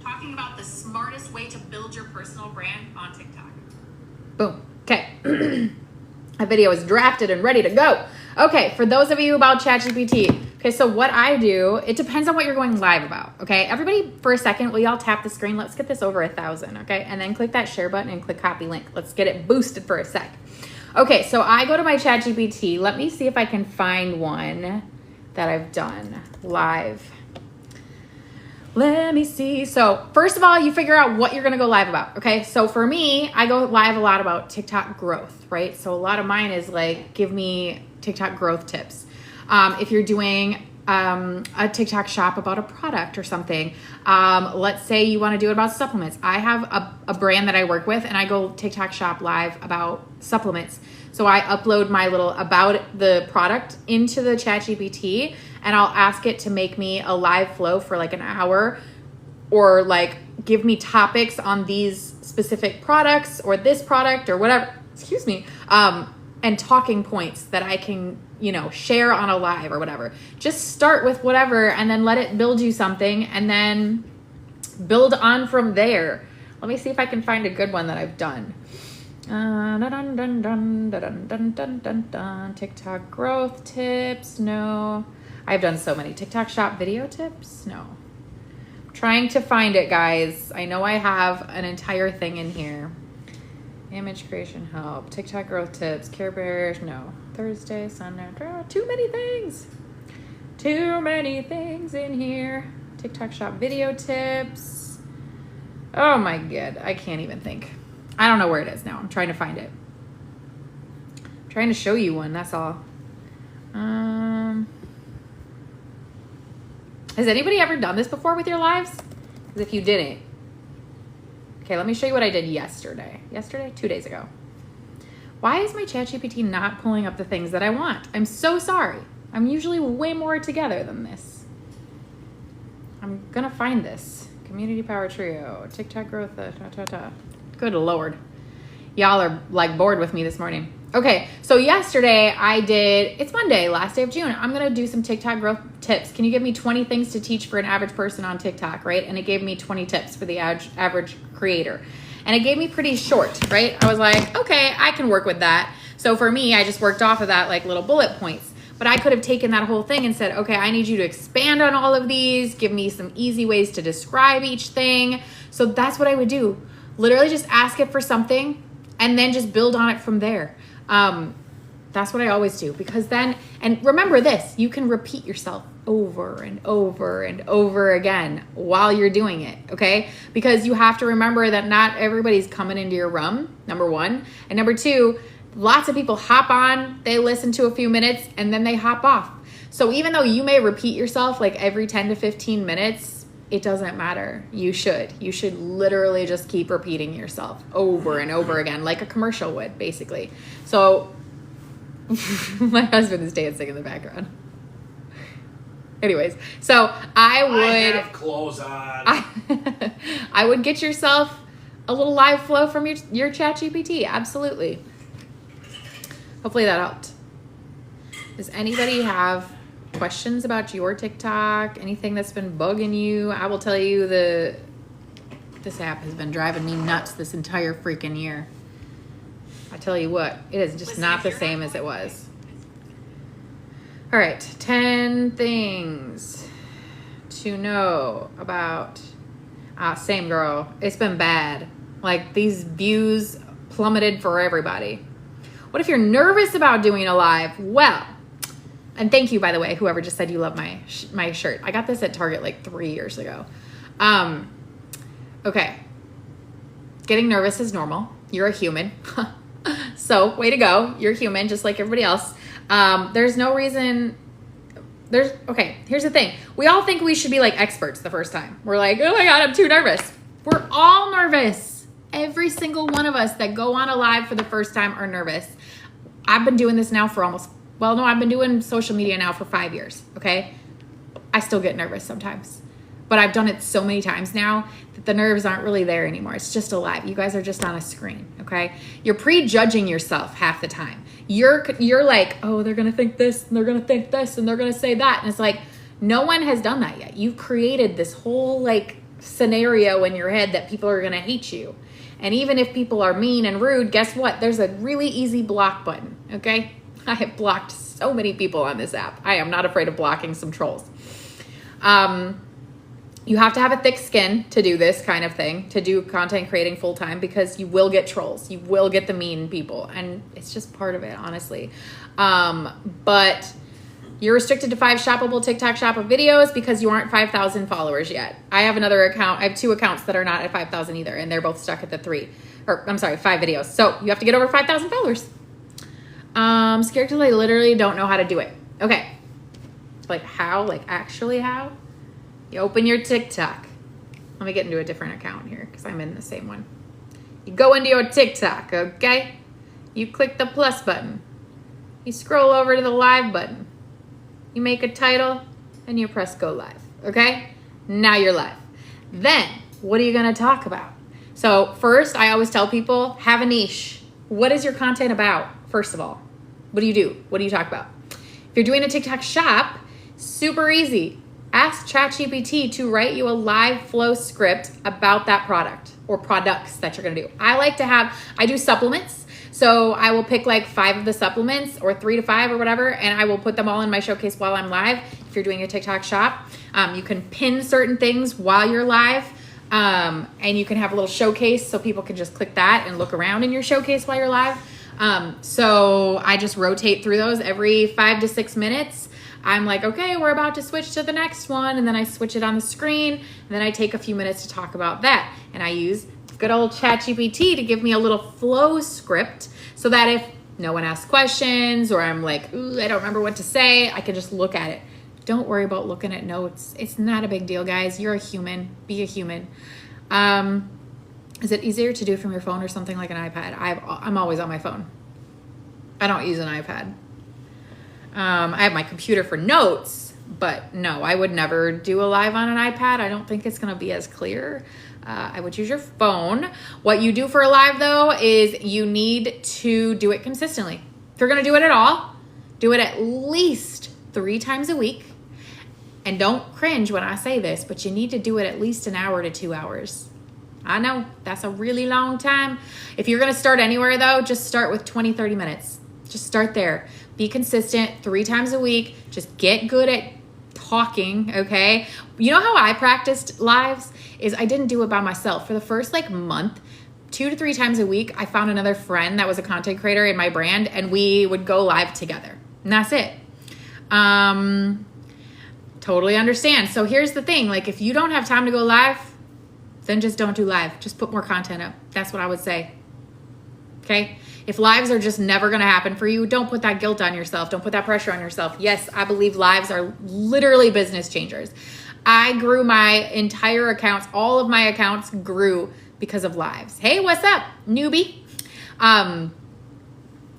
talking about the smartest way to build your personal brand on TikTok. Boom. Okay. That video is drafted and ready to go. Okay, for those of you about ChatGPT. Okay, so what I do, it depends on what you're going live about. Okay, everybody, for a second, will y'all tap the screen? Let's get this over 1,000. Okay, and then click that share button and click copy link. Let's get it boosted for a sec. Okay, so I go to my ChatGPT. Let me see if I can find one that I've done live. Let me see. So first of all, you figure out what you're going to go live about. Okay. So for me, I go live a lot about TikTok growth, right? So a lot of mine is like, give me TikTok growth tips. If you're doing a TikTok shop about a product or something, let's say you want to do it about supplements. I have a brand that I work with and I go TikTok shop live about supplements. So I upload my little about the product into the ChatGPT and I'll ask it to make me a live flow for like an hour or like give me topics on these specific products or this product or whatever, excuse me, and talking points that I can, share on a live or whatever. Just start with whatever and then let it build you something and then build on from there. Let me see if I can find a good one that I've done. TikTok growth tips. No. I've done so many. TikTok shop video tips. No. I'm trying to find it, guys. I know I have an entire thing in here. Image creation help. TikTok growth tips. Care Bears. No. Thursday, Sunday. Too many things. Too many things in here. TikTok shop video tips. Oh my God. I can't even think. I don't know where it is now. I'm trying to find it. I'm trying to show you one. That's all. Has anybody ever done this before with your lives? Because if you didn't. Okay, let me show you what I did yesterday. 2 days ago. Why is my ChatGPT not pulling up the things that I want? I'm so sorry. I'm usually way more together than this. I'm gonna find this. Community Power Trio. TikTok growth. Good Lord. Y'all are like bored with me this morning. Okay, so yesterday it's Monday, last day of June. I'm going to do some TikTok growth tips. Can you give me 20 things to teach for an average person on TikTok, right? And it gave me 20 tips for the average creator. And it gave me pretty short, right? I was like, okay, I can work with that. So for me, I just worked off of that like little bullet points. But I could have taken that whole thing and said, okay, I need you to expand on all of these. Give me some easy ways to describe each thing. So that's what I would do. Literally just ask it for something and then just build on it from there. That's what I always do because then, and remember this, you can repeat yourself over and over and over again while you're doing it, okay? Because you have to remember that not everybody's coming into your room, number one. And number two, lots of people hop on, they listen to a few minutes, and then they hop off. So even though you may repeat yourself like every 10 to 15 minutes, it doesn't matter. You should literally just keep repeating yourself over and over again, like a commercial would, basically. So my husband is dancing in the background. Anyways, so I have clothes on. I would get yourself a little live flow from your ChatGPT. Absolutely. Hopefully that helped. Does anybody have questions about your TikTok? Anything that's been bugging you? I will tell you this app has been driving me nuts this entire freaking year. I tell you what, it is just not the same as it was. All right, 10 things to know about. Same girl. It's been bad. Like these views plummeted for everybody. What if you're nervous about doing a live? Well, and thank you, by the way, whoever just said you love my shirt. I got this at Target like 3 years ago. Okay. Getting nervous is normal. You're a human. So way to go. You're human just like everybody else. There's no reason. Okay, here's the thing. We all think we should be like experts the first time. We're like, oh my God, I'm too nervous. We're all nervous. Every single one of us that go on a live for the first time are nervous. I've been doing this now for I've been doing social media now for 5 years, okay? I still get nervous sometimes. But I've done it so many times now that the nerves aren't really there anymore. It's just a live. You guys are just on a screen, okay? You're prejudging yourself half the time. You're like, oh, they're going to think this, and they're going to think this, and they're going to say that. And it's like, No one has done that yet. You've created this whole like scenario in your head that people are going to hate you. And even if people are mean and rude, guess what? There's a really easy block button, okay? I have blocked so many people on this app. I am not afraid of blocking some trolls. You have to have a thick skin to do this kind of thing, to do content creating full time, because you will get trolls. You will get the mean people. And it's just part of it, honestly. But you're restricted to 5 shoppable TikTok Shop of videos because you aren't 5,000 followers yet. I have another account. I have 2 accounts that are not at 5,000 either, and they're both stuck at the 5 videos. So you have to get over 5,000 followers. Scared because I literally don't know how to do it. Okay. Like how? Like actually how? You open your TikTok. Let me get into a different account here because I'm in the same one. You go into your TikTok, okay? You click the plus button. You scroll over to the live button. You make a title and you press go live, okay? Now you're live. Then, what are you gonna talk about? So first, I always tell people, have a niche. What is your content about, first of all? What do you do? What do you talk about? If you're doing a TikTok shop, super easy. Ask ChatGPT to write you a live flow script about that product or products that you're gonna do. I do supplements. So I will pick like 5 of the supplements or 3 to 5 or whatever, and I will put them all in my showcase while I'm live. If you're doing a TikTok shop, you can pin certain things while you're live, and you can have a little showcase so people can just click that and look around in your showcase while you're live. So I just rotate through those every 5 to 6 minutes. I'm like, okay, we're about to switch to the next one. And then I switch it on the screen. And then I take a few minutes to talk about that. And I use good old ChatGPT to give me a little flow script so that if no one asks questions or I'm like, ooh, I don't remember what to say, I can just look at it. Don't worry about looking at notes. It's not a big deal, guys. You're a human. Be a human. Is it easier to do from your phone or something like an iPad? I'm always on my phone. I don't use an iPad. I have my computer for notes, but no, I would never do a live on an iPad. I don't think it's going to be as clear. I would use your phone. What you do for a live, though, is you need to do it consistently. If you're going to do it at all, do it at least 3 times a week. And don't cringe when I say this, but you need to do it at least an hour to 2 hours. I know, that's a really long time. If you're going to start anywhere, though, just start with 20, 30 minutes. Just start there. Be consistent 3 times a week. Just get good at talking, okay? You know how I practiced lives? Is I didn't do it by myself. For the first month, 2 to 3 times a week, I found another friend that was a content creator in my brand, and we would go live together. And that's it. Totally understand. So here's the thing. If you don't have time to go live, then just don't do live. Just put more content up. That's what I would say. Okay? If lives are just never going to happen for you, don't put that guilt on yourself. Don't put that pressure on yourself. Yes, I believe lives are literally business changers. I grew my entire accounts. All of my accounts grew because of lives. Hey, what's up, newbie? I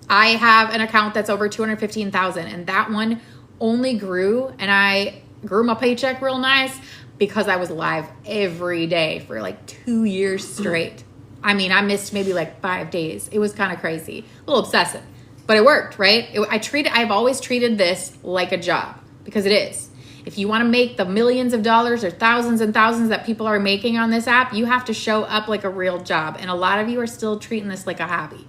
have an account that's over 215,000, and that one only grew, and I grew my paycheck real nice because I was live every day for 2 years straight. I mean, I missed maybe 5 days. It was kind of crazy, a little obsessive, but it worked, right? I've always treated this like a job, because it is. If you want to make the millions of dollars or thousands and thousands that people are making on this app, you have to show up like a real job. And a lot of you are still treating this like a hobby.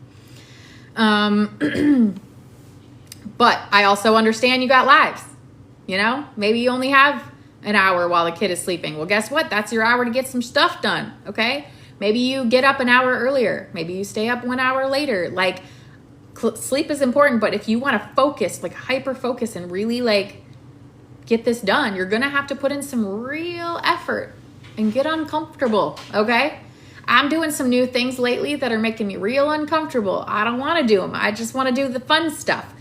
But I also understand you got lives, maybe you only have an hour while the kid is sleeping. Well, guess what? That's your hour to get some stuff done. Okay. Maybe you get up an hour earlier. Maybe you stay up 1 hour later. Sleep is important, but if you want to focus, hyper focus and really get this done, you're going to have to put in some real effort and get uncomfortable. Okay. I'm doing some new things lately that are making me real uncomfortable. I don't want to do them. I just want to do the fun stuff.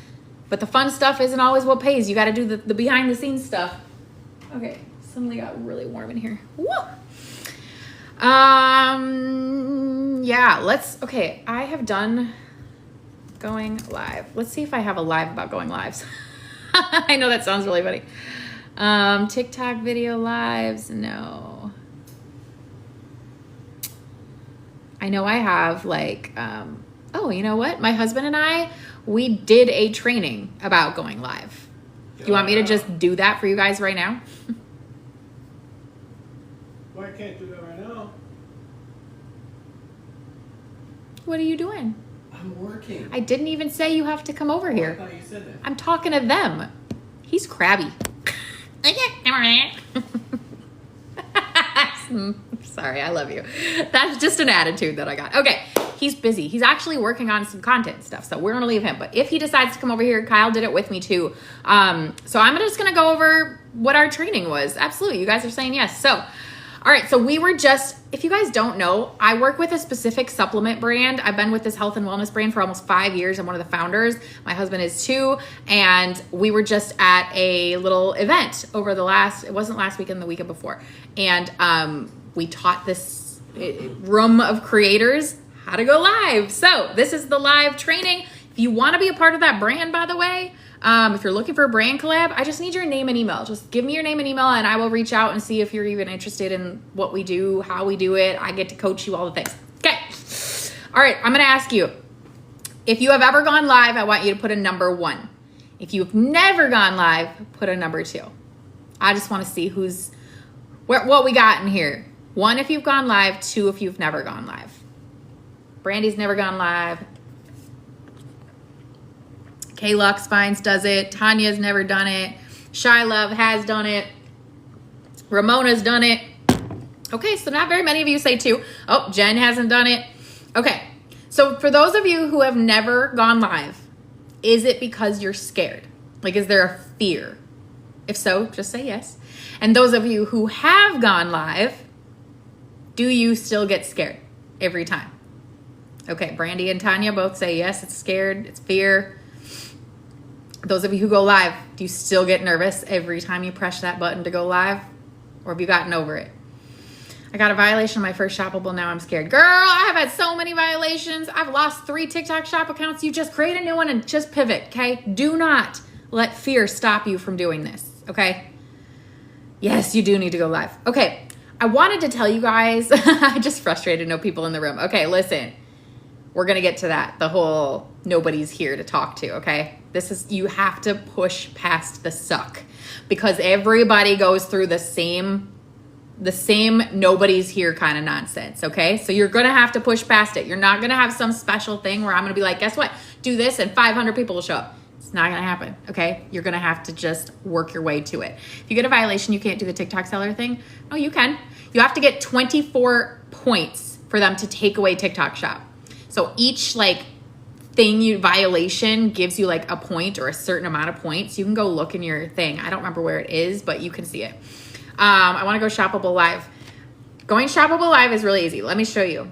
But the fun stuff isn't always what pays. You got to do the behind the scenes stuff. Okay. Suddenly got really warm in here. Woo! Yeah, okay, I have done going live. Let's see if I have a live about going lives. I know that sounds really funny. TikTok video lives, no. I know I have oh, you know what? My husband and I, we did a training about going live. Do you want me to just do that for you guys right now? Why can't you do that right now? What are you doing? I'm working. I didn't even say you have to come over I here. thought you said that. I'm talking to them. He's crabby. Sorry, I love you. That's just an attitude that I got. Okay, he's busy. He's actually working on some content stuff, so we're gonna leave him. But if he decides to come over here, Kyle did it with me too. So I'm just gonna go over what our training was. Absolutely, you guys are saying yes. So, all right, so we were just, if you guys don't know, I work with a specific supplement brand. I've been with this health and wellness brand for almost 5 years. I'm one of the founders. My husband is too. And we were just at a little event over it wasn't last weekend, the weekend before. And we taught this room of creators how to go live. So this is the live training. If you want to be a part of that brand, by the way, if you're looking for a brand collab, I just need your name and email. Just give me your name and email and I will reach out and see if you're even interested in what we do, how we do it. I get to coach you, all the things. Okay. All right. I'm going to ask you, if you have ever gone live, I want you to put a number 1. If you've never gone live, put a number 2. I just want to see what we got in here. 1 if you've gone live, 2 if you've never gone live. Brandy's never gone live. K-Lux Spines does it. Tanya's never done it. Shy Love has done it. Ramona's done it. Okay, so not very many of you say 2. Oh, Jen hasn't done it. Okay, so for those of you who have never gone live, is it because you're scared? Like, is there a fear? If so, just say yes. And those of you who have gone live, do you still get scared every time? Okay, Brandy and Tanya both say yes, it's scared, it's fear. Those of you who go live, do you still get nervous every time you press that button to go live? Or have you gotten over it? I got a violation on my first shoppable, now I'm scared. Girl, I have had so many violations. I've lost 3 TikTok shop accounts. You just create a new one and just pivot, okay? Do not let fear stop you from doing this, okay? Yes, you do need to go live. Okay, I wanted to tell you guys, I just frustrated no people in the room. Okay, listen, we're gonna get to that. The whole nobody's here to talk to, okay? You have to push past the suck because everybody goes through the same nobody's here kind of nonsense, okay? So you're gonna have to push past it. You're not gonna have some special thing where I'm gonna be like, guess what? Do this and 500 people will show up. It's not gonna happen, okay? You're gonna have to just work your way to it. If you get a violation, you can't do the TikTok seller thing. No, you can. You have to get 24 points for them to take away TikTok shop. So each violation gives you like a point or a certain amount of points. You can go look in your thing. I don't remember where it is, but you can see it. I want to go shoppable live. Going shoppable live is really easy. Let me show you.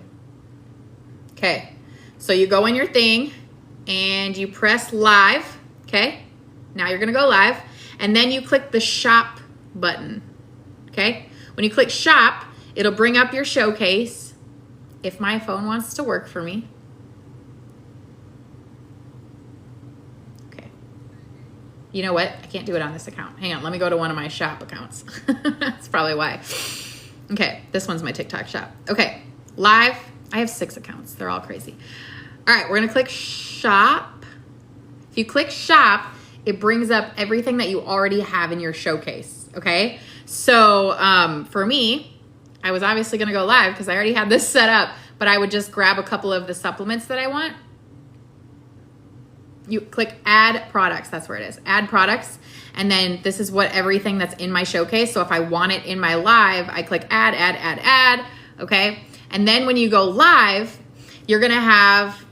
Okay. So you go in your thing and you press live. Okay. Now you're going to go live and then you click the shop button. Okay. When you click shop, it'll bring up your showcase. If my phone wants to work for me. You know what? I can't do it on this account. Hang on, let me go to one of my shop accounts. That's probably why. Okay, this one's my TikTok shop. Okay, live. I have 6 accounts. They're all crazy. All right, we're gonna click shop. If you click shop, it brings up everything that you already have in your showcase, okay? So for me, I was obviously gonna go live because I already had this set up, but I would just grab a couple of the supplements that I want. You click add products, that's where it is, add products. And then this is what everything that's in my showcase. So if I want it in my live, I click add, okay? And then when you go live, you're gonna have,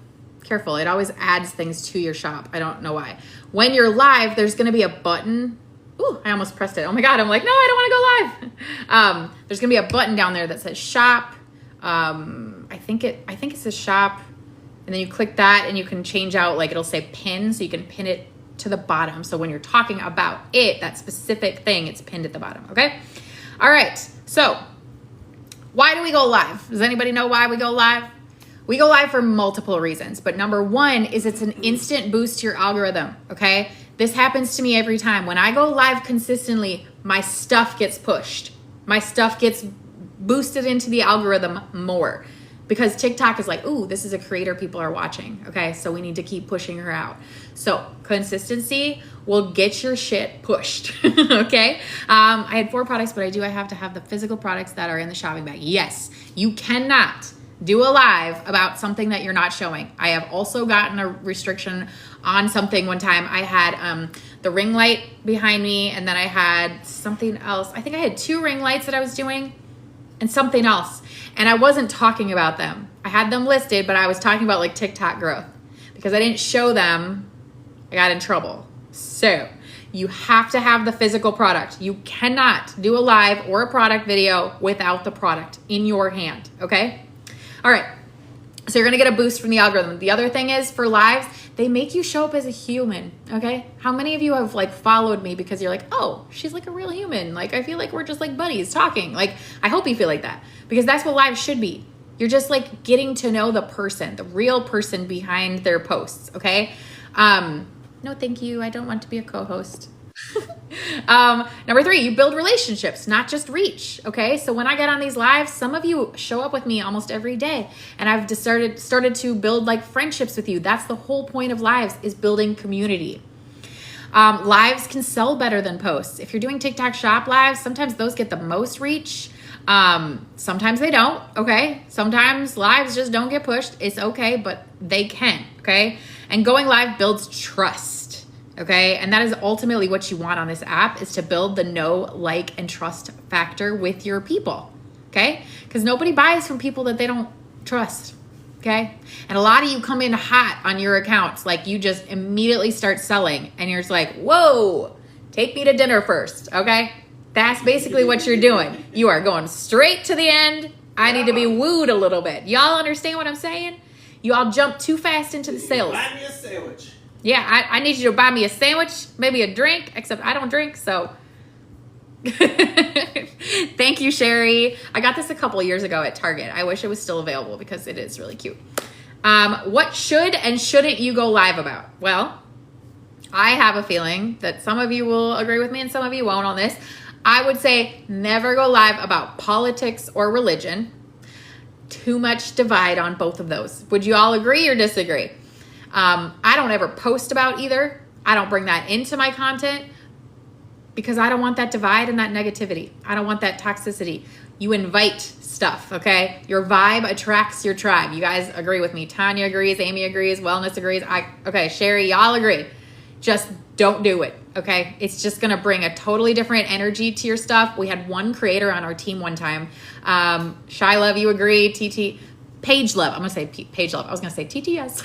careful, it always adds things to your shop. I don't know why. When you're live, there's gonna be a button. Ooh, I almost pressed it. Oh my God, I'm like, no, I don't wanna go live. There's gonna be a button down there that says shop. I think it says shop. And then you click that and you can change out, like it'll say pin, so you can pin it to the bottom. So when you're talking about it, that specific thing, it's pinned at the bottom, okay? All right, so why do we go live? Does anybody know why we go live? We go live for multiple reasons, but number 1 is it's an instant boost to your algorithm, okay? This happens to me every time. When I go live consistently, my stuff gets pushed. My stuff gets boosted into the algorithm more. because TikTok is like, ooh, this is a creator people are watching. Okay, so we need to keep pushing her out. So consistency will get your shit pushed. Okay, I had 4 products, but I have to have the physical products that are in the shopping bag. Yes, you cannot do a live about something that you're not showing. I have also gotten a restriction on something one time. I had the ring light behind me, and then I had something else. I think I had 2 ring lights that I was doing and something else. And I wasn't talking about them. I had them listed, but I was talking about like TikTok growth. Because I didn't show them, I got in trouble. So you have to have the physical product. You cannot do a live or a product video without the product in your hand, okay? All right, so you're gonna get a boost from the algorithm. The other thing is for lives, they make you show up as a human, okay? How many of you have like followed me because you're like, oh, she's like a real human. Like, I feel like we're just like buddies talking. Like, I hope you feel like that because that's what lives should be. You're just like getting to know the person, the real person behind their posts, okay? No, thank you. I don't want to be a co-host. Number 3, you build relationships, not just reach. Okay. So when I get on these lives, some of you show up with me almost every day and I've just started to build like friendships with you. That's the whole point of lives, is building community. Lives can sell better than posts. If you're doing TikTok shop lives, sometimes those get the most reach. Sometimes they don't. Okay. Sometimes lives just don't get pushed. It's okay, but they can. Okay. And going live builds trust. Okay. And that is ultimately what you want on this app, is to build the know, like, and trust factor with your people. Okay. Because nobody buys from people that they don't trust. Okay. And a lot of you come in hot on your accounts. Like, you just immediately start selling and you're just like, whoa, take me to dinner first. Okay. That's basically what you're doing. You are going straight to the end. I need to be wooed a little bit. Y'all understand what I'm saying? You all jump too fast into the sales. Buy me a sandwich. Yeah, I need you to buy me a sandwich, maybe a drink, except I don't drink, so. Thank you, Sherry. I got this a couple years ago at Target. I wish it was still available because it is really cute. What should and shouldn't you go live about? Well, I have a feeling that some of you will agree with me and some of you won't on this. I would say never go live about politics or religion. Too much divide on both of those. Would you all agree or disagree? I don't ever post about either. I don't bring that into my content because I don't want that divide and that negativity. I don't want that toxicity. You invite stuff, okay? Your vibe attracts your tribe. You guys agree with me. Tanya agrees, Amy agrees, Wellness agrees. Okay, Sherry, y'all agree. Just don't do it, okay? It's just gonna bring a totally different energy to your stuff. We had one creator on our team one time. Shy Love, you agree? TT, Paige Love. I'm gonna say Paige Love. I was gonna say TTS.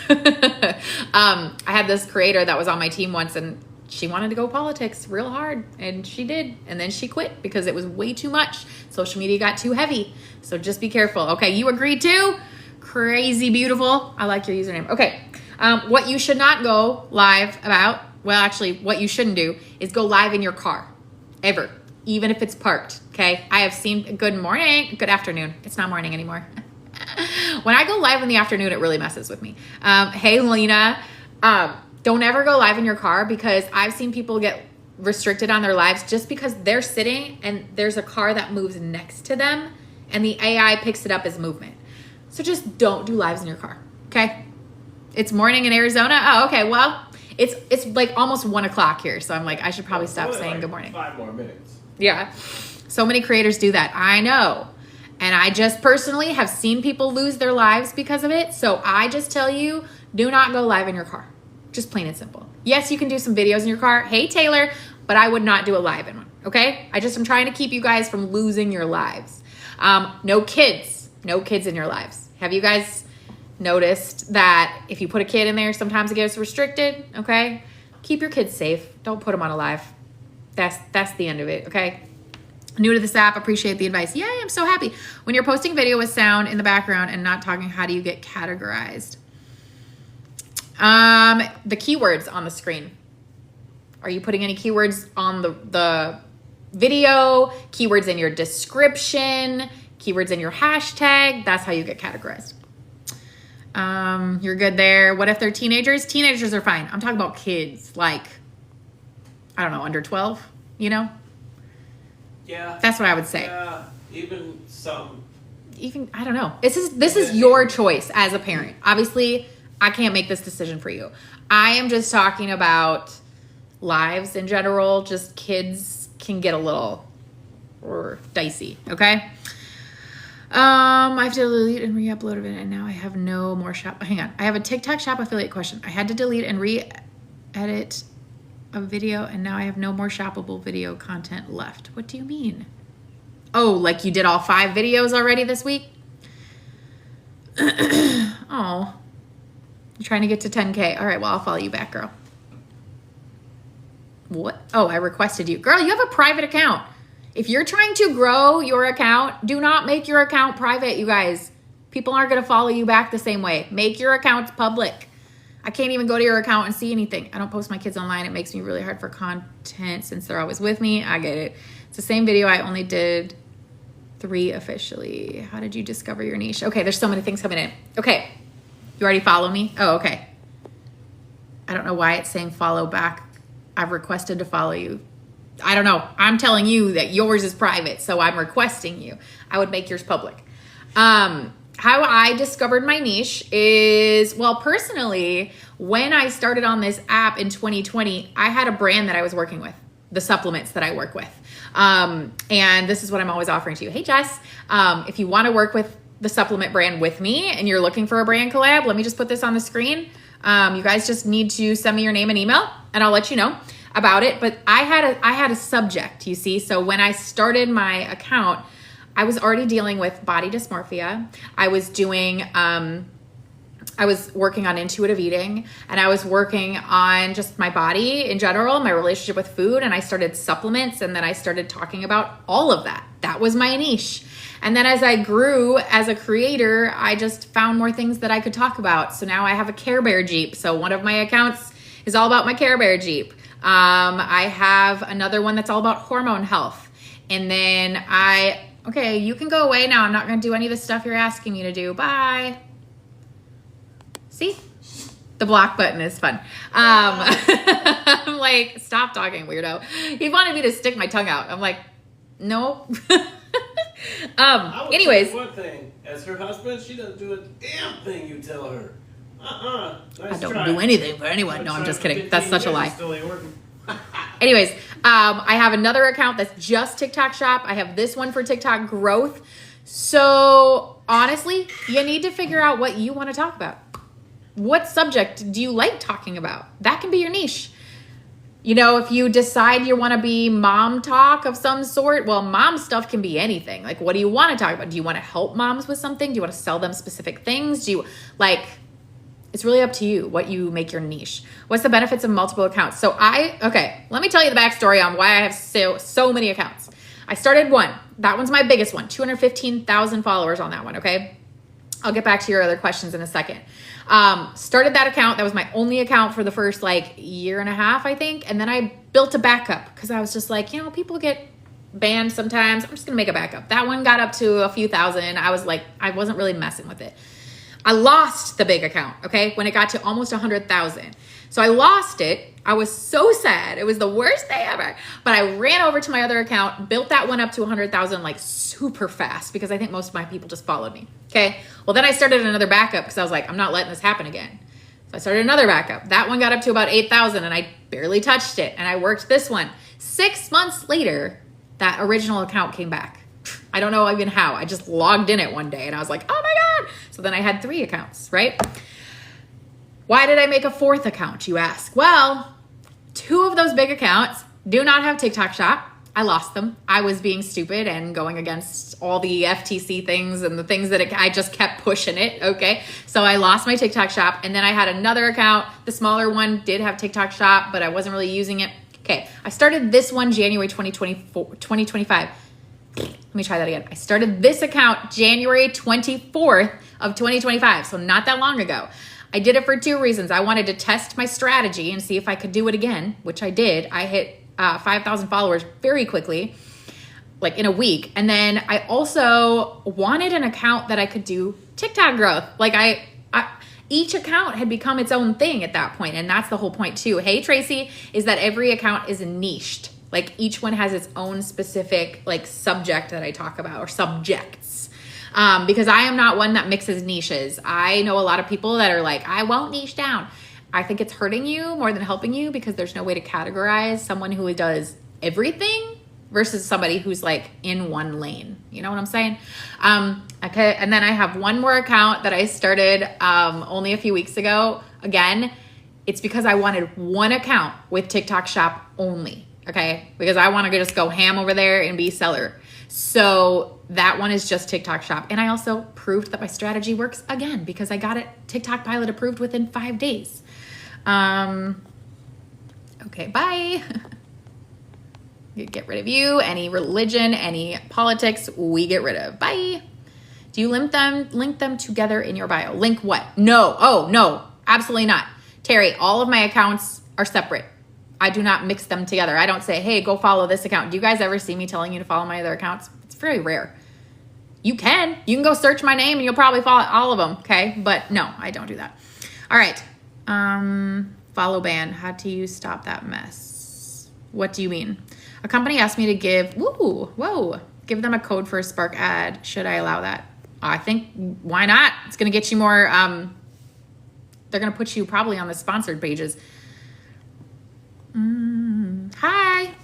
I had this creator that was on my team once, and she wanted to go politics real hard, and she did. And then she quit because it was way too much. Social media got too heavy. So just be careful. Okay, you agree too? Crazy beautiful. I like your username. Okay, what you should not go live about, well, actually, what you shouldn't do is go live in your car, ever, even if it's parked, okay? I have seen, good morning, good afternoon. It's not morning anymore. When I go live in the afternoon, it really messes with me. Hey, Lena, don't ever go live in your car, because I've seen people get restricted on their lives just because they're sitting and there's a car that moves next to them and the AI picks it up as movement. So just don't do lives in your car, okay? It's morning in Arizona. Oh, okay, well, it's like almost 1 o'clock here, so I'm like, I should probably stop saying like good morning. 5 more minutes. Yeah, so many creators do that. I know. And I just personally have seen people lose their lives because of it. So I just tell you, do not go live in your car. Just plain and simple. Yes, you can do some videos in your car. Hey, Taylor, but I would not do a live in one, okay? I'm trying to keep you guys from losing your lives. No kids in your lives. Have you guys noticed that if you put a kid in there, sometimes it gets restricted, okay? Keep your kids safe. Don't put them on a live. That's the end of it, okay? New to this app, appreciate the advice. Yay, I'm so happy. When you're posting video with sound in the background and not talking, how do you get categorized? The keywords on the screen. Are you putting any keywords on the video? Keywords in your description? Keywords in your hashtag? That's how you get categorized. You're good there. What if they're teenagers? Teenagers are fine. I'm talking about kids, like, I don't know, under 12, you know? Yeah. That's what I would say. Yeah, even some even, I don't know. This is your choice as a parent. Obviously, I can't make this decision for you. I am just talking about lives in general. Just kids can get a little dicey, okay? I have to delete and re-upload it, and now I have no more shop. Hang on. I have a TikTok shop affiliate question. I had to delete and re-edit a video, and now I have no more shoppable video content left. What do you mean? Oh, like you did all 5 videos already this week? Oh, you're trying to get to 10K. All right, well, I'll follow you back, girl. What? Oh, I requested you. Girl, you have a private account. If you're trying to grow your account, do not make your account private, you guys. People aren't going to follow you back the same way. Make your accounts public. I can't even go to your account and see anything. I don't post my kids online. It makes me really hard for content since they're always with me. I get it. It's the same video. I only did 3 officially. How did you discover your niche? Okay, there's so many things coming in. Okay, you already follow me? Oh, okay. I don't know why it's saying follow back. I've requested to follow you. I don't know. I'm telling you that yours is private, so I'm requesting you. I would make yours public. How I discovered my niche is, well, personally, when I started on this app in 2020, I had a brand that I was working with, the supplements that I work with. And this is what I'm always offering to you. Hey, Jess, if you want to work with the supplement brand with me and you're looking for a brand collab, let me just put this on the screen. You guys just need to send me your name and email, and I'll let you know about it. But I had a subject, you see. So when I started my account, I was already dealing with body dysmorphia. I was doing, I was working on intuitive eating, and I was working on just my body in general, my relationship with food. And I started supplements, and then I started talking about all of that. That was my niche. And then as I grew as a creator, I just found more things that I could talk about. So now I have a Care Bear Jeep. So one of my accounts is all about my Care Bear Jeep. I have another one that's all about hormone health. And then okay, you can go away now. I'm not going to do any of the stuff you're asking me to do. Bye. See? The block button is fun. I'm like, stop talking, weirdo. He wanted me to stick my tongue out. I'm like, no. Anyways. One thing, as her husband, she doesn't do a damn thing you tell her. Nice I don't try. do anything for anyone. No, I'm just kidding. That's such a lie. Still ain't working. Anyways, I have another account that's just TikTok shop. I have this one for TikTok growth. So honestly, you need to figure out what you want to talk about. What subject do you like talking about? That can be your niche. You know, if you decide you want to be mom talk of some sort, well, mom stuff can be anything. Like, what do you want to talk about? Do you want to help moms with something? Do you want to sell them specific things? It's really up to you what you make your niche. What's the benefits of multiple accounts? So okay, let me tell you the backstory on why I have so many accounts. I started one. That one's my biggest one. 215,000 followers on that one, okay? I'll get back to your other questions in a second. Started that account. That was my only account for the first year and a half, I think. And then I built a backup because I was just like, people get banned sometimes. I'm just going to make a backup. That one got up to a few thousand. I was like, I wasn't really messing with it. I lost the big account, okay, when it got to almost 100,000. So I lost it. I was so sad. It was the worst day ever. But I ran over to my other account, built that one up to 100,000 super fast because I think most of my people just followed me, okay? Well, then I started another backup because I was like, I'm not letting this happen again. So I started another backup. That one got up to about 8,000 and I barely touched it. And I worked this one. 6 months later, that original account came back. I don't know even how. I just logged in it one day and I was like, oh my God. So then I had 3 accounts, right? Why did I make a 4th account, you ask? Well, 2 of those big accounts do not have TikTok shop. I lost them. I was being stupid and going against all the FTC things and the things that I just kept pushing it, okay? So I lost my TikTok shop, and then I had another account. The smaller one did have TikTok shop, but I wasn't really using it. Okay, I started this one January 2025. Let me try that again. I started this account January 24th of 2025, so not that long ago. I did it for 2 reasons. I wanted to test my strategy and see if I could do it again, which I did. I hit 5,000 followers very quickly, in a week. And then I also wanted an account that I could do TikTok growth. Each account had become its own thing at that point, and that's the whole point too. Hey, Tracy, is that every account is niched. Each one has its own specific subject that I talk about, or subjects. because I am not one that mixes niches. I know a lot of people that are like, I won't niche down. I think it's hurting you more than helping you because there's no way to categorize someone who does everything versus somebody who's like in one lane. You know what I'm saying? Okay. And then I have one more account that I started only a few weeks ago. Again, it's because I wanted one account with TikTok Shop only. Okay. Because I want to just go ham over there and be seller. So that one is just TikTok Shop. And I also proved that my strategy works again because I got it TikTok Pilot approved within 5 days. Okay, bye. Get rid of you. Any religion, any politics, we get rid of. Bye. Do you link them together in your bio? Link what? No. Oh, no, absolutely not. Terry, all of my accounts are separate. I do not mix them together. I don't say, hey, go follow this account. Do you guys ever see me telling you to follow my other accounts? It's very rare. You can go search my name and you'll probably follow all of them. Okay. But no, I don't do that. All right. Follow ban. How do you stop that mess? What do you mean? A company asked me to give them a code for a Spark ad. Should I allow that? I think, why not? It's going to get you more, they're going to put you probably on the sponsored pages. Hi.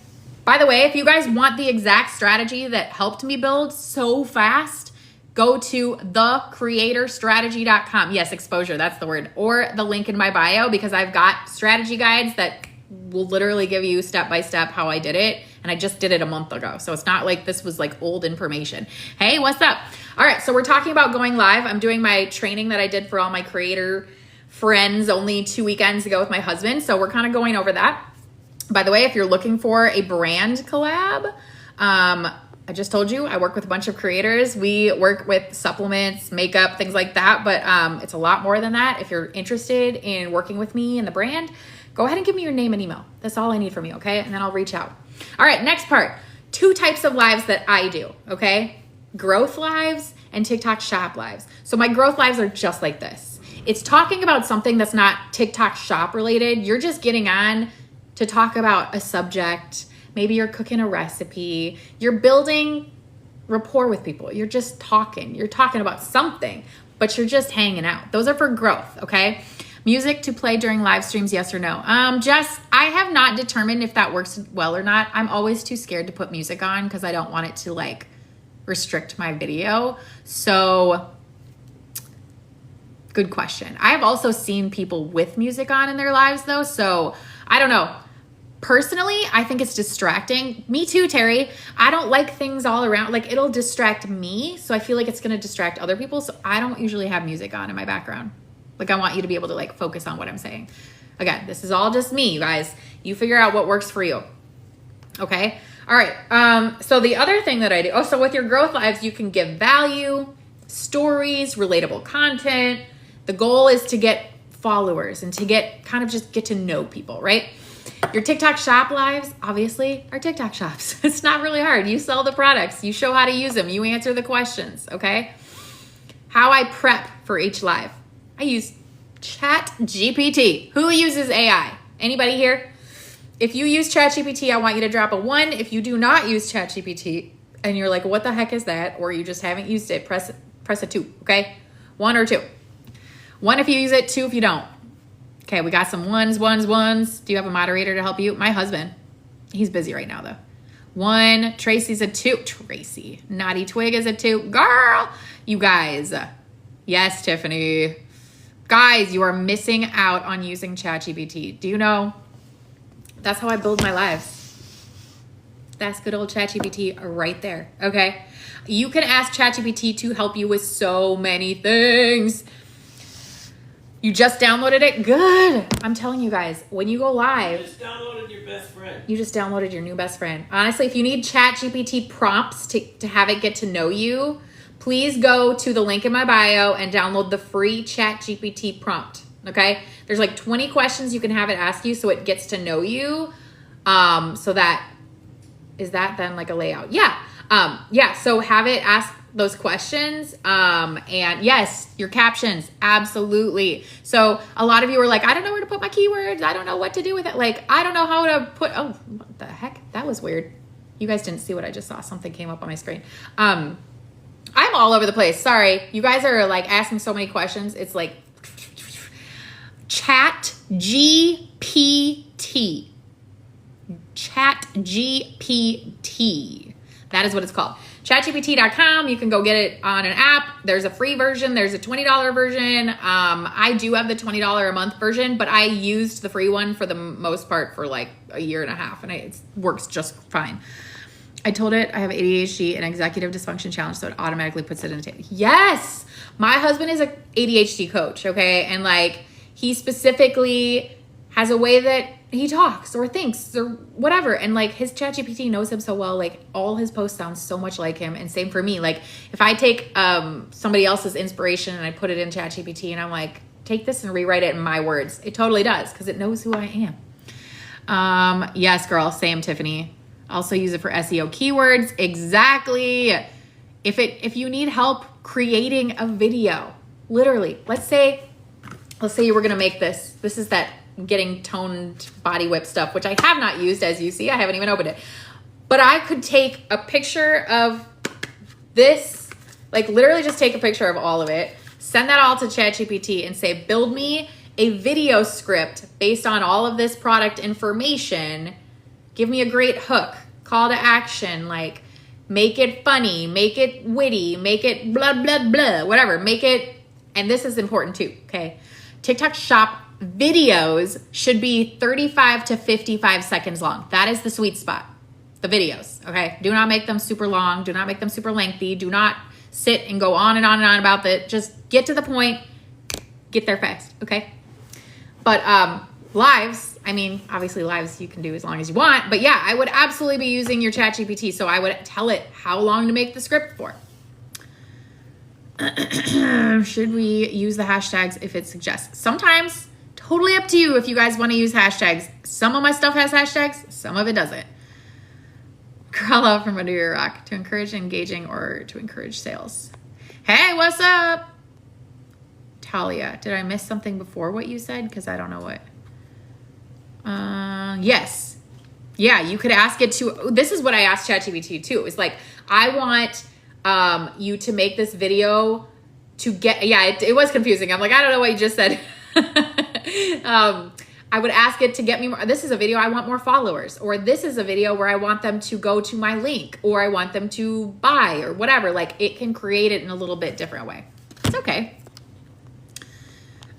By the way, if you guys want the exact strategy that helped me build so fast, go to thecreatorstrategy.com. Yes, exposure, that's the word. Or the link in my bio because I've got strategy guides that will literally give you step-by-step how I did it. And I just did it a month ago. So it's not like this was like old information. Hey, what's up? All right, so we're talking about going live. I'm doing my training that I did for all my creator friends only 2 weekends ago with my husband. So we're kind of going over that. By the way, if you're looking for a brand collab, I just told you I work with a bunch of creators. We work with supplements, makeup, things like that, but it's a lot more than that. If you're interested in working with me and the brand, go ahead and give me your name and email. That's all I need from you, okay? And then I'll reach out. All right, next part. 2 types of lives that I do, okay? Growth lives and TikTok Shop lives. So my growth lives are just like this. It's talking about something that's not TikTok Shop related. You're just getting on to talk about a subject. Maybe you're cooking a recipe. You're building rapport with people. You're just talking. You're talking about something, but you're just hanging out. Those are for growth, okay? Music to play during live streams, yes or no? Jess, I have not determined if that works well or not. I'm always too scared to put music on because I don't want it to like restrict my video. So good question. I have also seen people with music on in their lives though. So I don't know. Personally, I think it's distracting. Me too, Terry. I don't like things all around. Like it'll distract me. So I feel like it's going to distract other people. So I don't usually have music on in my background. Like I want you to be able to like focus on what I'm saying. Again, this is all just me, you guys. You figure out what works for you. Okay. All right. So the other thing that I do, so with your growth lives, you can give value, stories, relatable content. The goal is to get followers and to get get to know people, right? Your TikTok Shop lives, obviously, are TikTok shops. It's not really hard. You sell the products. You show how to use them. You answer the questions, okay? How I prep for each live. I use ChatGPT. Who uses AI? Anybody here? If you use ChatGPT, I want you to drop a 1. If you do not use ChatGPT and you're like, what the heck is that? Or you just haven't used it, press a 2, okay? 1 or 2. 1 if you use it, 2 if you don't. Okay, we got some ones. Do you have a moderator to help you? My husband. He's busy right now, though. 1. Tracy's a 2. Tracy. Naughty Twig is a 2. Girl! You guys. Yes, Tiffany. Guys, you are missing out on using ChatGPT. Do you know? That's how I build my lives. That's good old ChatGPT right there, okay? You can ask ChatGPT to help you with so many things. You just downloaded it? Good. I'm telling you guys, when you go live. You just downloaded your best friend. You just downloaded your new best friend. Honestly, if you need ChatGPT prompts to have it get to know you, please go to the link in my bio and download the free ChatGPT prompt, okay? There's like 20 questions you can have it ask you so it gets to know you. So that, is that then like a layout? Yeah. Yeah, so have it ask those questions. And yes, your captions, absolutely. So a lot of you are like, I don't know where to put my keywords. I don't know what to do with it. Like, I don't know how to put, oh, what the heck? That was weird. You guys didn't see what I just saw. Something came up on my screen. I'm all over the place. Sorry. You guys are like asking so many questions. It's like Chat GPT. Chat GPT. That is what it's called. ChatGPT.com. You can go get it on an app. There's a free version. There's a $20 version. I do have the $20 a month version, but I used the free one for the most part for like a year and a half, and it works just fine. I told it I have ADHD and executive dysfunction challenge, so it automatically puts it in a table. Yes! My husband is a ADHD coach, okay? And like, he specifically has a way that he talks or thinks or whatever. And like, his ChatGPT knows him so well. Like, all his posts sound so much like him. And same for me. Like, if I take somebody else's inspiration and I put it in ChatGPT and I'm like, take this and rewrite it in my words, it totally does, because it knows who I am. Yes, girl. Same, Tiffany. Also use it for SEO keywords. Exactly. If you need help creating a video, literally, let's say you were going to make this. This is that getting toned body whip stuff, which I have not used, as you see. I haven't even opened it. But I could take a picture of this, like literally just take a picture of all of it, send that all to ChatGPT and say, build me a video script based on all of this product information. Give me a great hook, call to action, like make it funny, make it witty, make it blah, blah, blah, whatever. Make it, and this is important too, okay? TikTok Shop videos should be 35 to 55 seconds long. That is the sweet spot, the videos, okay? Do not make them super long. Do not make them super lengthy. Do not sit and go on and on and on about that. Just get to the point, get there fast, okay? But lives, I mean, obviously lives you can do as long as you want, but yeah, I would absolutely be using your ChatGPT. So I would tell it how long to make the script for. Should we use the hashtags if it suggests? Sometimes, totally up to you if you guys want to use hashtags. Some of my stuff has hashtags, some of it doesn't. Crawl out from under your rock to encourage engaging or to encourage sales. Hey, what's up? Talia, did I miss something before what you said? Because I don't know what. Yes. Yeah, you could ask it to, this is what I asked ChatGPT too. It's like, I want you to make this video to get, yeah, it was confusing. I'm like, I don't know what you just said. I would ask it to get me more, this is a video I want more followers, or this is a video where I want them to go to my link, or I want them to buy, or whatever. Like, it can create it in a little bit different way. It's okay.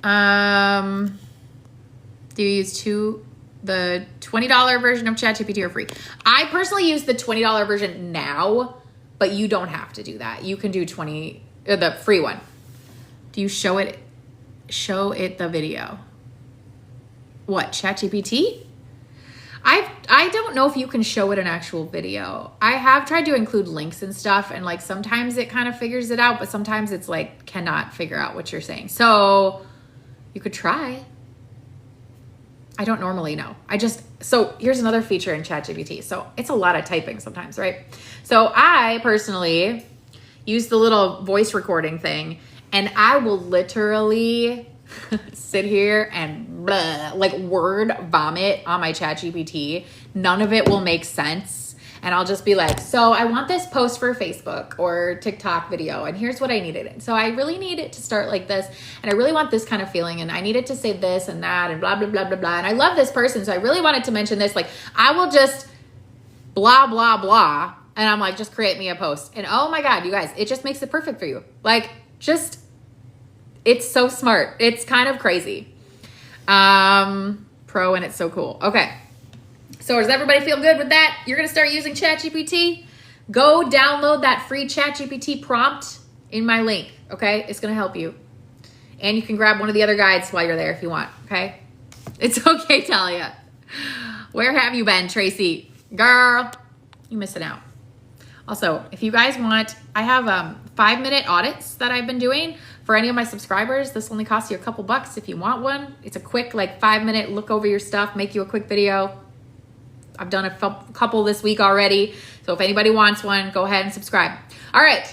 Do you use the $20 version of ChatGPT or free? I personally use the $20 version now, but you don't have to do that. You can do the free one. Do you show it the video? What, ChatGPT? I don't know if you can show it an actual video. I have tried to include links and stuff, and like sometimes it kind of figures it out, but sometimes it's like cannot figure out what you're saying. So you could try. I don't normally know. So here's another feature in ChatGPT. So it's a lot of typing sometimes, right? So I personally use the little voice recording thing, and I will literally sit here and blah, like word vomit on my ChatGPT. None of it will make sense. And I'll just be like, so I want this post for Facebook or TikTok video, and here's what I needed. So I really need it to start like this, and I really want this kind of feeling, and I need it to say this and that and blah, blah, blah, blah, blah. And I love this person, so I really wanted to mention this. Like, I will just blah, blah, blah. And I'm like, just create me a post. And oh my God, you guys, it just makes it perfect for you. Like, just, it's so smart. It's kind of crazy. Pro, and it's so cool. Okay. So does everybody feel good with that? You're going to start using ChatGPT? Go download that free ChatGPT prompt in my link, okay? It's going to help you. And you can grab one of the other guides while you're there if you want, okay? It's okay, Talia. Where have you been, Tracy? Girl, you're missing out. Also, if you guys want, I have 5-minute audits that I've been doing for any of my subscribers. This only costs you a couple bucks if you want one. It's a quick, like 5-minute look over your stuff, make you a quick video. I've done a couple this week already. So if anybody wants one, go ahead and subscribe. All right.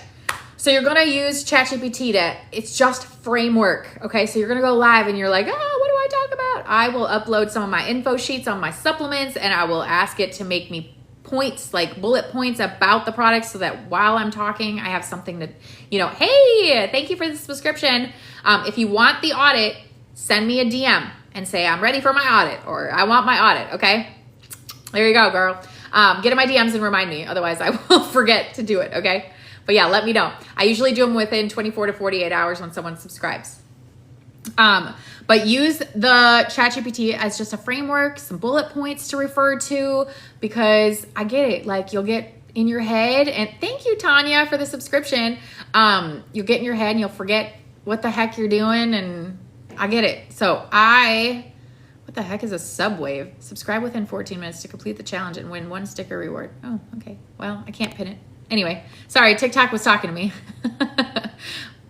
So you're going to use ChatGPT it's just framework. Okay. So you're going to go live and you're like, what do I talk about? I will upload some of my info sheets on my supplements, and I will ask it to make me points, like bullet points about the product so that while I'm talking, I have something to, hey, thank you for the subscription. If you want the audit, send me a DM and say, I'm ready for my audit or I want my audit. Okay. There you go, girl. Get in my DMs and remind me. Otherwise I will forget to do it. Okay. But yeah, let me know. I usually do them within 24 to 48 hours when someone subscribes. But use the ChatGPT as just a framework, some bullet points to refer to, because I get it. Like, you'll get in your head, and thank you, Tanya, for the subscription. You'll get in your head and you'll forget what the heck you're doing, and I get it. So what the heck is a subwave? Subscribe within 14 minutes to complete the challenge and win 1 sticker reward. Oh, okay. Well, I can't pin it. Anyway, sorry, TikTok was talking to me.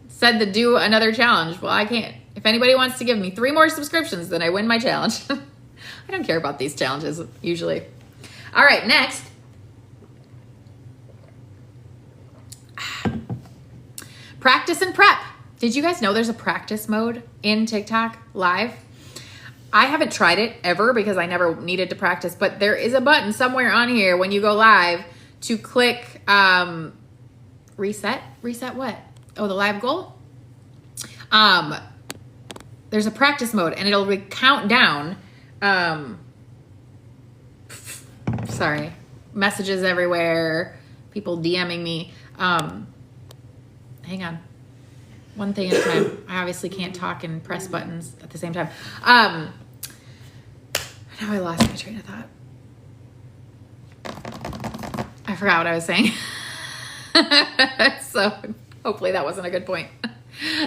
Said to do another challenge. Well, I can't. If anybody wants to give me 3 more subscriptions, then I win my challenge. I don't care about these challenges usually. All right, next. Practice and prep. Did you guys know there's a practice mode in TikTok Live? I haven't tried it ever because I never needed to practice, but there is a button somewhere on here when you go live to click reset. Reset what? Oh, the live goal? There's a practice mode and it'll count down. Sorry. Messages everywhere. People DMing me. Hang on. One thing at a time. I obviously can't talk and press buttons at the same time. Now I lost my train of thought. I forgot what I was saying. So hopefully that wasn't a good point.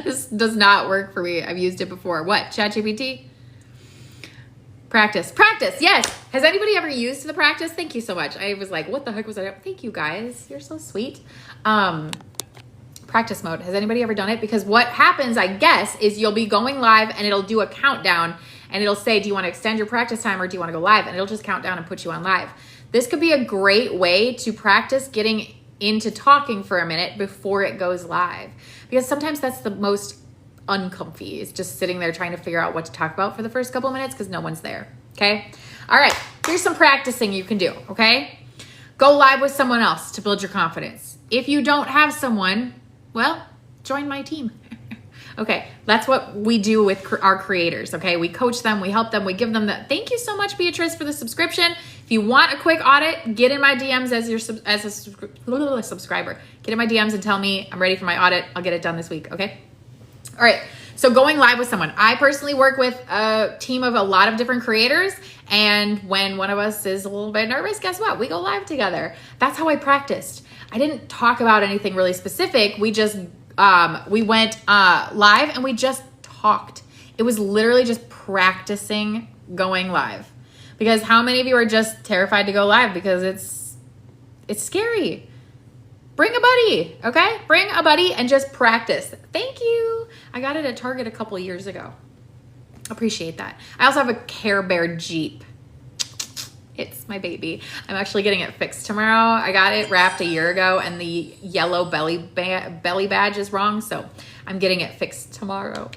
This does not work for me. I've used it before. What? ChatGPT? Practice. Practice. Yes. Has anybody ever used the practice? Thank you so much. I was like, what the heck was that? Thank you guys. You're so sweet. Practice mode. Has anybody ever done it? Because what happens, I guess, is you'll be going live and it'll do a countdown and it'll say, do you want to extend your practice time or do you want to go live? And it'll just count down and put you on live. This could be a great way to practice getting into talking for a minute before it goes live. Because sometimes that's the most uncomfy, is just sitting there trying to figure out what to talk about for the first couple minutes because no one's there. Okay. All right. Here's some practicing you can do. Okay. Go live with someone else to build your confidence. If you don't have someone, well, join my team. Okay. That's what we do with our creators. Okay. We coach them, we help them, we give them the, thank you so much, Beatrice, for the subscription. If you want a quick audit, get in my DMs as a subscriber. Get in my DMs and tell me I'm ready for my audit. I'll get it done this week. Okay. All right. So going live with someone. I personally work with a team of a lot of different creators. And when one of us is a little bit nervous, guess what? We go live together. That's how I practiced. I didn't talk about anything really specific. We just, we went live and we just talked. It was literally just practicing going live. Because how many of you are just terrified to go live because it's scary? Bring a buddy, okay? Bring a buddy and just practice. Thank you. I got it at Target a couple of years ago. Appreciate that. I also have a Care Bear Jeep. It's my baby. I'm actually getting it fixed tomorrow. I got it wrapped a year ago and the yellow belly badge is wrong, so I'm getting it fixed tomorrow.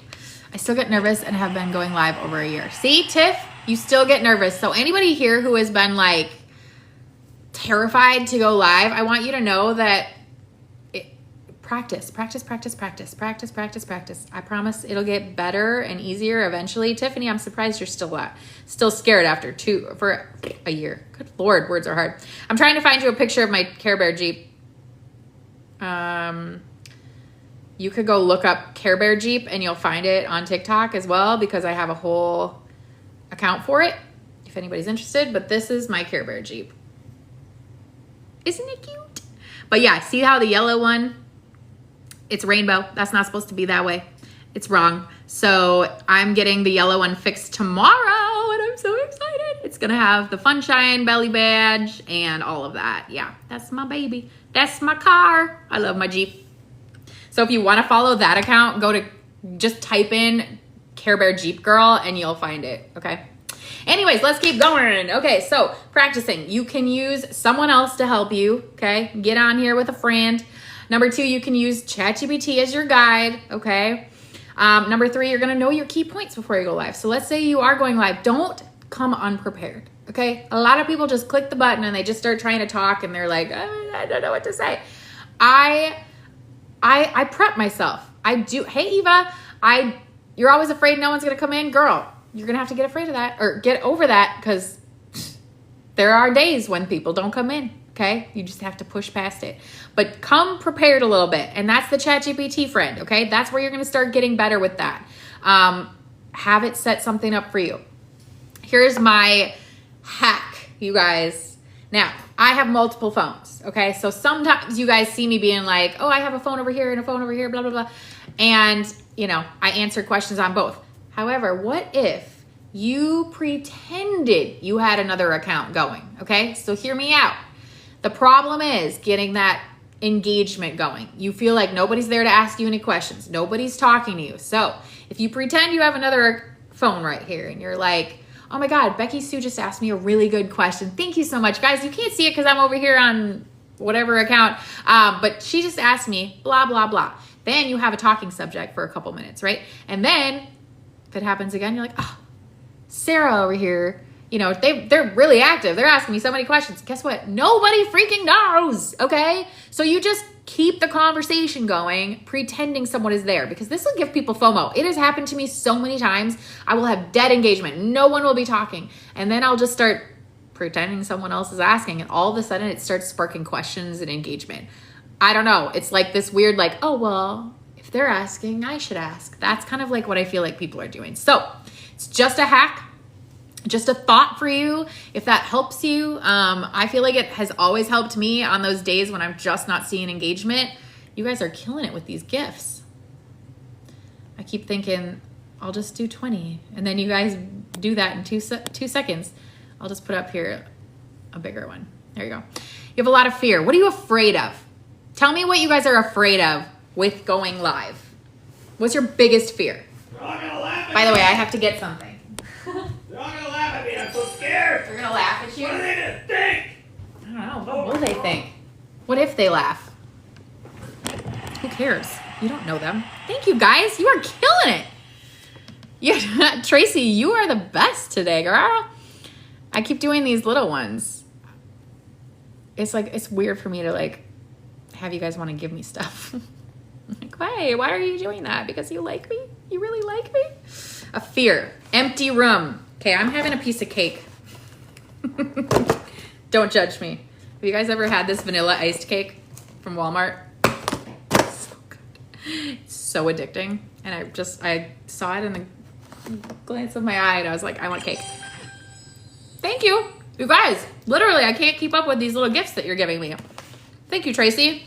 I still get nervous and have been going live over a year. See, Tiff, you still get nervous. So anybody here who has been like terrified to go live, I want you to know that practice. I promise it'll get better and easier eventually. Tiffany, I'm surprised you're still scared after for a year. Good Lord, words are hard. I'm trying to find you a picture of my Care Bear Jeep. You could go look up Care Bear Jeep and you'll find it on TikTok as well because I have a whole account for it if anybody's interested. But this is my Care Bear Jeep. Isn't it cute? But yeah, see how the yellow one, it's rainbow. That's not supposed to be that way. It's wrong. So I'm getting the yellow one fixed tomorrow and I'm so excited. It's gonna have the Funshine belly badge and all of that. Yeah, that's my baby. That's my car. I love my Jeep. So if you wanna follow that account, just type in Care Bear Jeep Girl and you'll find it, okay? Anyways, let's keep going. Okay, so practicing. You can use someone else to help you, okay? Get on here with a friend. Number 2, you can use ChatGPT as your guide, okay? Number 3, you're gonna know your key points before you go live. So let's say you are going live. Don't come unprepared, Okay, a lot of people just click the button and they just start trying to talk and they're like, I don't know what to say. I prep myself. I do. Hey, Eva, you're always afraid no one's going to come in. Girl, you're going to have to get afraid of that or get over that because there are days when people don't come in. Okay, you just have to push past it. But come prepared a little bit. And that's the ChatGPT friend. Okay, that's where you're going to start getting better with that. Have it set something up for you. Here's my hack, you guys. Now, I have multiple phones, okay? So sometimes you guys see me being like, oh, I have a phone over here and a phone over here, blah, blah, blah. And, you know, I answer questions on both. However, what if you pretended you had another account going, okay? So hear me out. The problem is getting that engagement going. You feel like nobody's there to ask you any questions. Nobody's talking to you. So if you pretend you have another phone right here and you're like, oh my God, Becky Sue just asked me a really good question. Thank you so much. Guys, you can't see it because I'm over here on whatever account. But she just asked me blah, blah, blah. Then you have a talking subject for a couple minutes, right? And then if it happens again, you're like, oh, Sarah over here, you know, they're really active. They're asking me so many questions. Guess what? Nobody freaking knows, okay? So you just keep the conversation going, pretending someone is there because this will give people FOMO. It has happened to me so many times. I will have dead engagement. No one will be talking. And then I'll just start pretending someone else is asking and all of a sudden it starts sparking questions and engagement. I don't know. It's like this weird like, oh, well, if they're asking, I should ask. That's kind of like what I feel like people are doing. So it's just a hack. Just a thought for you, if that helps you. I feel like it has always helped me on those days when I'm just not seeing engagement. You guys are killing it with these gifts. I keep thinking, I'll just do 20. And then you guys do that in 2 seconds. I'll just put up here a bigger one. There you go. You have a lot of fear. What are you afraid of? Tell me what you guys are afraid of with going live. What's your biggest fear? They're all gonna laugh at By the me. way, I have to get something. They're all gonna laugh at me. I'm so scared. They're gonna laugh at you? What are they gonna think? I don't know. What will they think? What if they laugh? Who cares? You don't know them. Thank you, guys. You are killing it. Yeah, Tracy, you are the best today, girl. I keep doing these little ones. It's like, it's weird for me to like have you guys want to give me stuff. Like, why are you doing that? Because you like me? You really like me? A fear. Empty room. Okay, I'm having a piece of cake. Don't judge me. Have you guys ever had this vanilla iced cake from Walmart? It's so good. It's so addicting. And I saw it in the glance of my eye and I was like, I want cake. Thank you. You guys, literally, I can't keep up with these little gifts that you're giving me. Thank you, Tracy.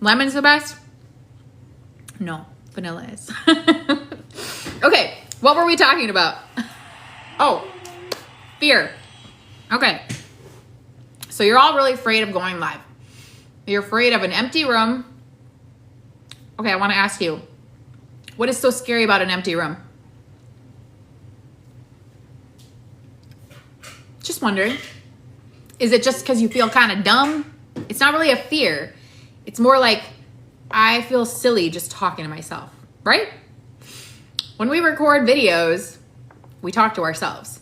Lemon's the best? No, vanilla is. Okay, what were we talking about? Oh, fear. Okay. So you're all really afraid of going live. You're afraid of an empty room. Okay, I want to ask you, what is so scary about an empty room? Just wondering. Is it just because you feel kind of dumb? It's not really a fear. It's more like I feel silly just talking to myself, right? When we record videos, we talk to ourselves.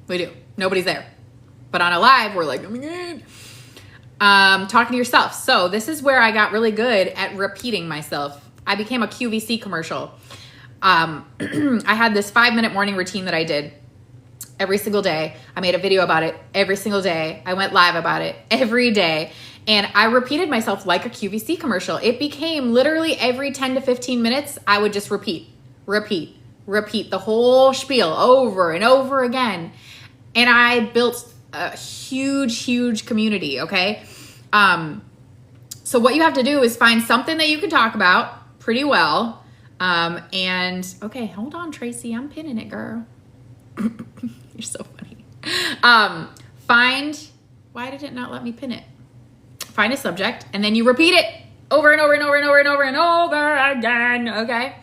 We do. Nobody's there. But on a live, we're like, oh my God. Talking to yourself. So this is where I got really good at repeating myself. I became a QVC commercial. I had this 5-minute morning routine that I did every single day. I made a video about it every single day. I went live about it every day. And I repeated myself like a QVC commercial. It became literally every 10 to 15 minutes, I would just repeat the whole spiel over and over again. And I built a huge community, okay? So what you have to do is find something that you can talk about pretty well. And okay, hold on, Tracy, I'm pinning it, girl. You're so funny. Why did it not let me pin it? Find a subject and then you repeat it over and over and over and over and over and over again, okay?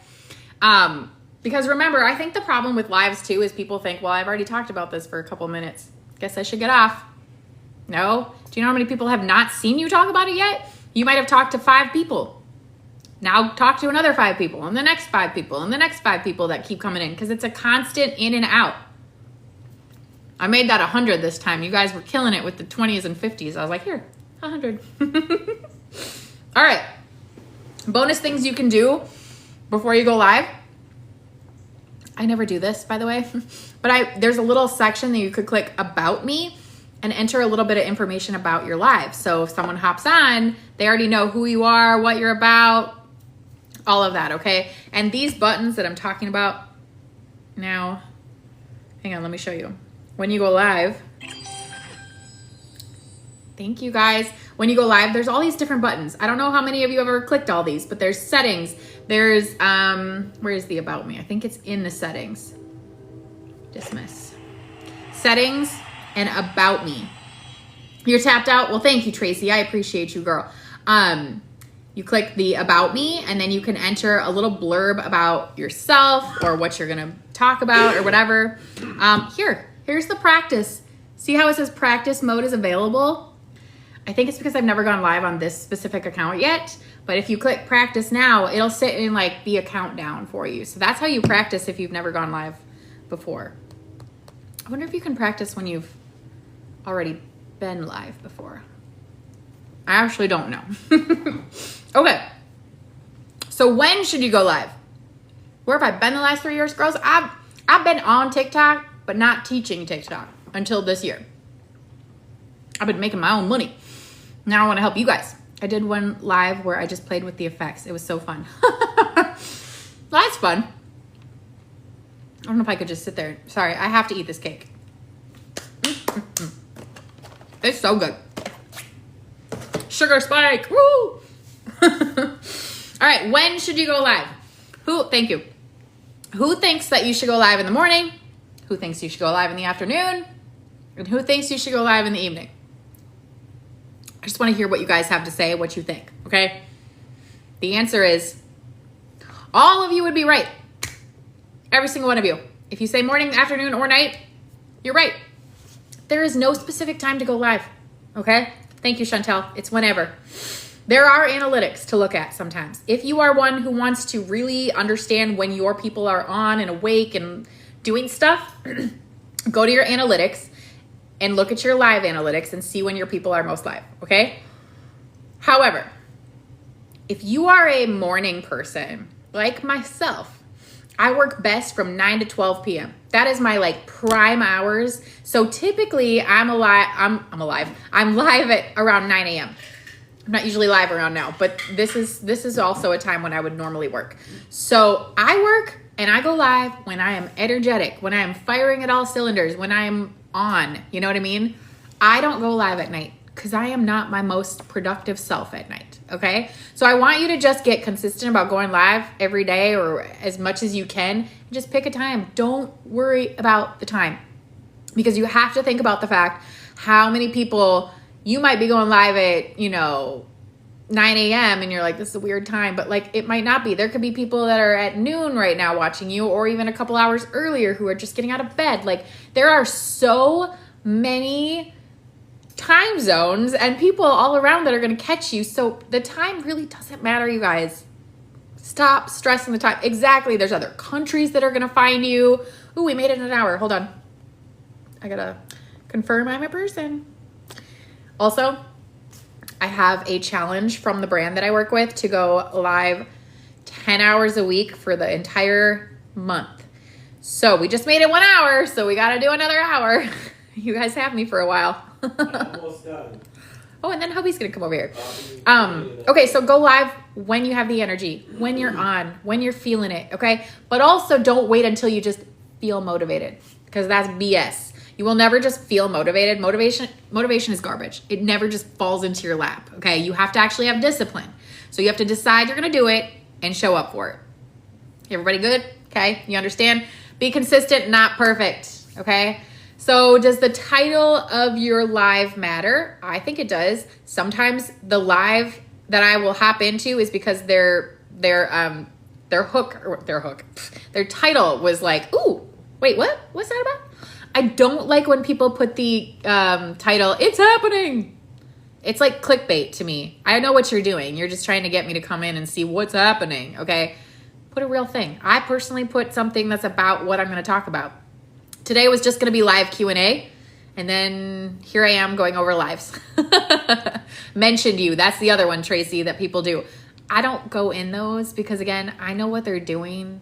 Because remember, I think the problem with lives too is people think, well, I've already talked about this for a couple minutes. Guess I should get off. No? Do you know how many people have not seen you talk about it yet? You might have talked to 5 people. Now talk to another 5 people and the next 5 people and the next 5 people that keep coming in because it's a constant in and out. I made that 100 this time. You guys were killing it with the 20s and 50s. I was like, here, 100. All right. Bonus things you can do before you go live. I never do this, by the way, but there's a little section that you could click About Me and enter a little bit of information about your live. So if someone hops on, they already know who you are, what you're about, all of that, okay? And these buttons that I'm talking about now, hang on, let me show you. When you go live, thank you guys. When you go live, there's all these different buttons. I don't know how many of you have ever clicked all these, but there's settings. There's, where's the About Me? I think it's in the settings. Dismiss. Settings and About Me. You're tapped out. Well, thank you, Tracy. I appreciate you, girl. You click the About Me, and then you can enter a little blurb about yourself or what you're going to talk about or whatever. Here's the practice. See how it says practice mode is available? I think it's because I've never gone live on this specific account yet, but if you click practice now, it'll sit in like the account down for you. So that's how you practice if you've never gone live before. I wonder if you can practice when you've already been live before. I actually don't know. Okay. So when should you go live? Where have I been the last 3 years, girls? I've been on TikTok, but not teaching TikTok until this year. I've been making my own money. Now I want to help you guys. I did one live where I just played with the effects. It was so fun. That's fun. I don't know if I could just sit there. Sorry, I have to eat this cake. It's so good. Sugar spike. Woo! All right, when should you go live? Thank you. Who thinks that you should go live in the morning? Who thinks you should go live in the afternoon? And who thinks you should go live in the evening? I just want to hear what you guys have to say, what you think, okay? The answer is all of you would be right. Every single one of you. If you say morning, afternoon, or night, you're right. There is no specific time to go live, okay? Thank you, Chantel. It's whenever. There are analytics to look at sometimes. If you are one who wants to really understand when your people are on and awake and doing stuff, go to your analytics and look at your live analytics and see when your people are most live, okay? However, if you are a morning person, like myself, I work best from 9 to 12 p.m. That is my like prime hours. So typically I'm live at around 9 a.m. I'm not usually live around now, but this is also a time when I would normally work. So I work and I go live when I am energetic, when I am firing at all cylinders, when I am on, you know what I mean? I don't go live at night because I am not my most productive self at night, okay? So I want you to just get consistent about going live every day or as much as you can. Just pick a time. Don't worry about the time because you have to think about the fact how many people you might be going live at, 9 a.m. and you're like, this is a weird time, but like it might not be. There could be people that are at noon right now watching you or even a couple hours earlier who are just getting out of bed. Like there are so many time zones and people all around that are going to catch you. So the time really doesn't matter, you guys. Stop stressing the time. Exactly. There's other countries that are going to find you. Ooh, we made it an hour. Hold on. I got to confirm I'm a person. Also, I have a challenge from the brand that I work with to go live 10 hours a week for the entire month. So we just made it 1 hour, so we got to do another hour. You guys have me for a while. Almost done. Oh, and then hubby's going to come over here. Okay, so go live when you have the energy, when you're on, when you're feeling it, okay? But also don't wait until you just feel motivated because that's BS. You will never just feel motivated. Motivation is garbage. It never just falls into your lap, okay? You have to actually have discipline. So you have to decide you're going to do it and show up for it. Everybody good? Okay, you understand? Be consistent, not perfect, okay? So does the title of your live matter? I think it does. Sometimes the live that I will hop into is because their title was like, ooh, wait, what? What's that about? I don't like when people put the title, it's happening. It's like clickbait to me. I know what you're doing. You're just trying to get me to come in and see what's happening, okay? Put a real thing. I personally put something that's about what I'm going to talk about. Today was just going to be live Q&A. And then here I am going over lives. Mentioned you. That's the other one, Tracy, that people do. I don't go in those because, again, I know what they're doing.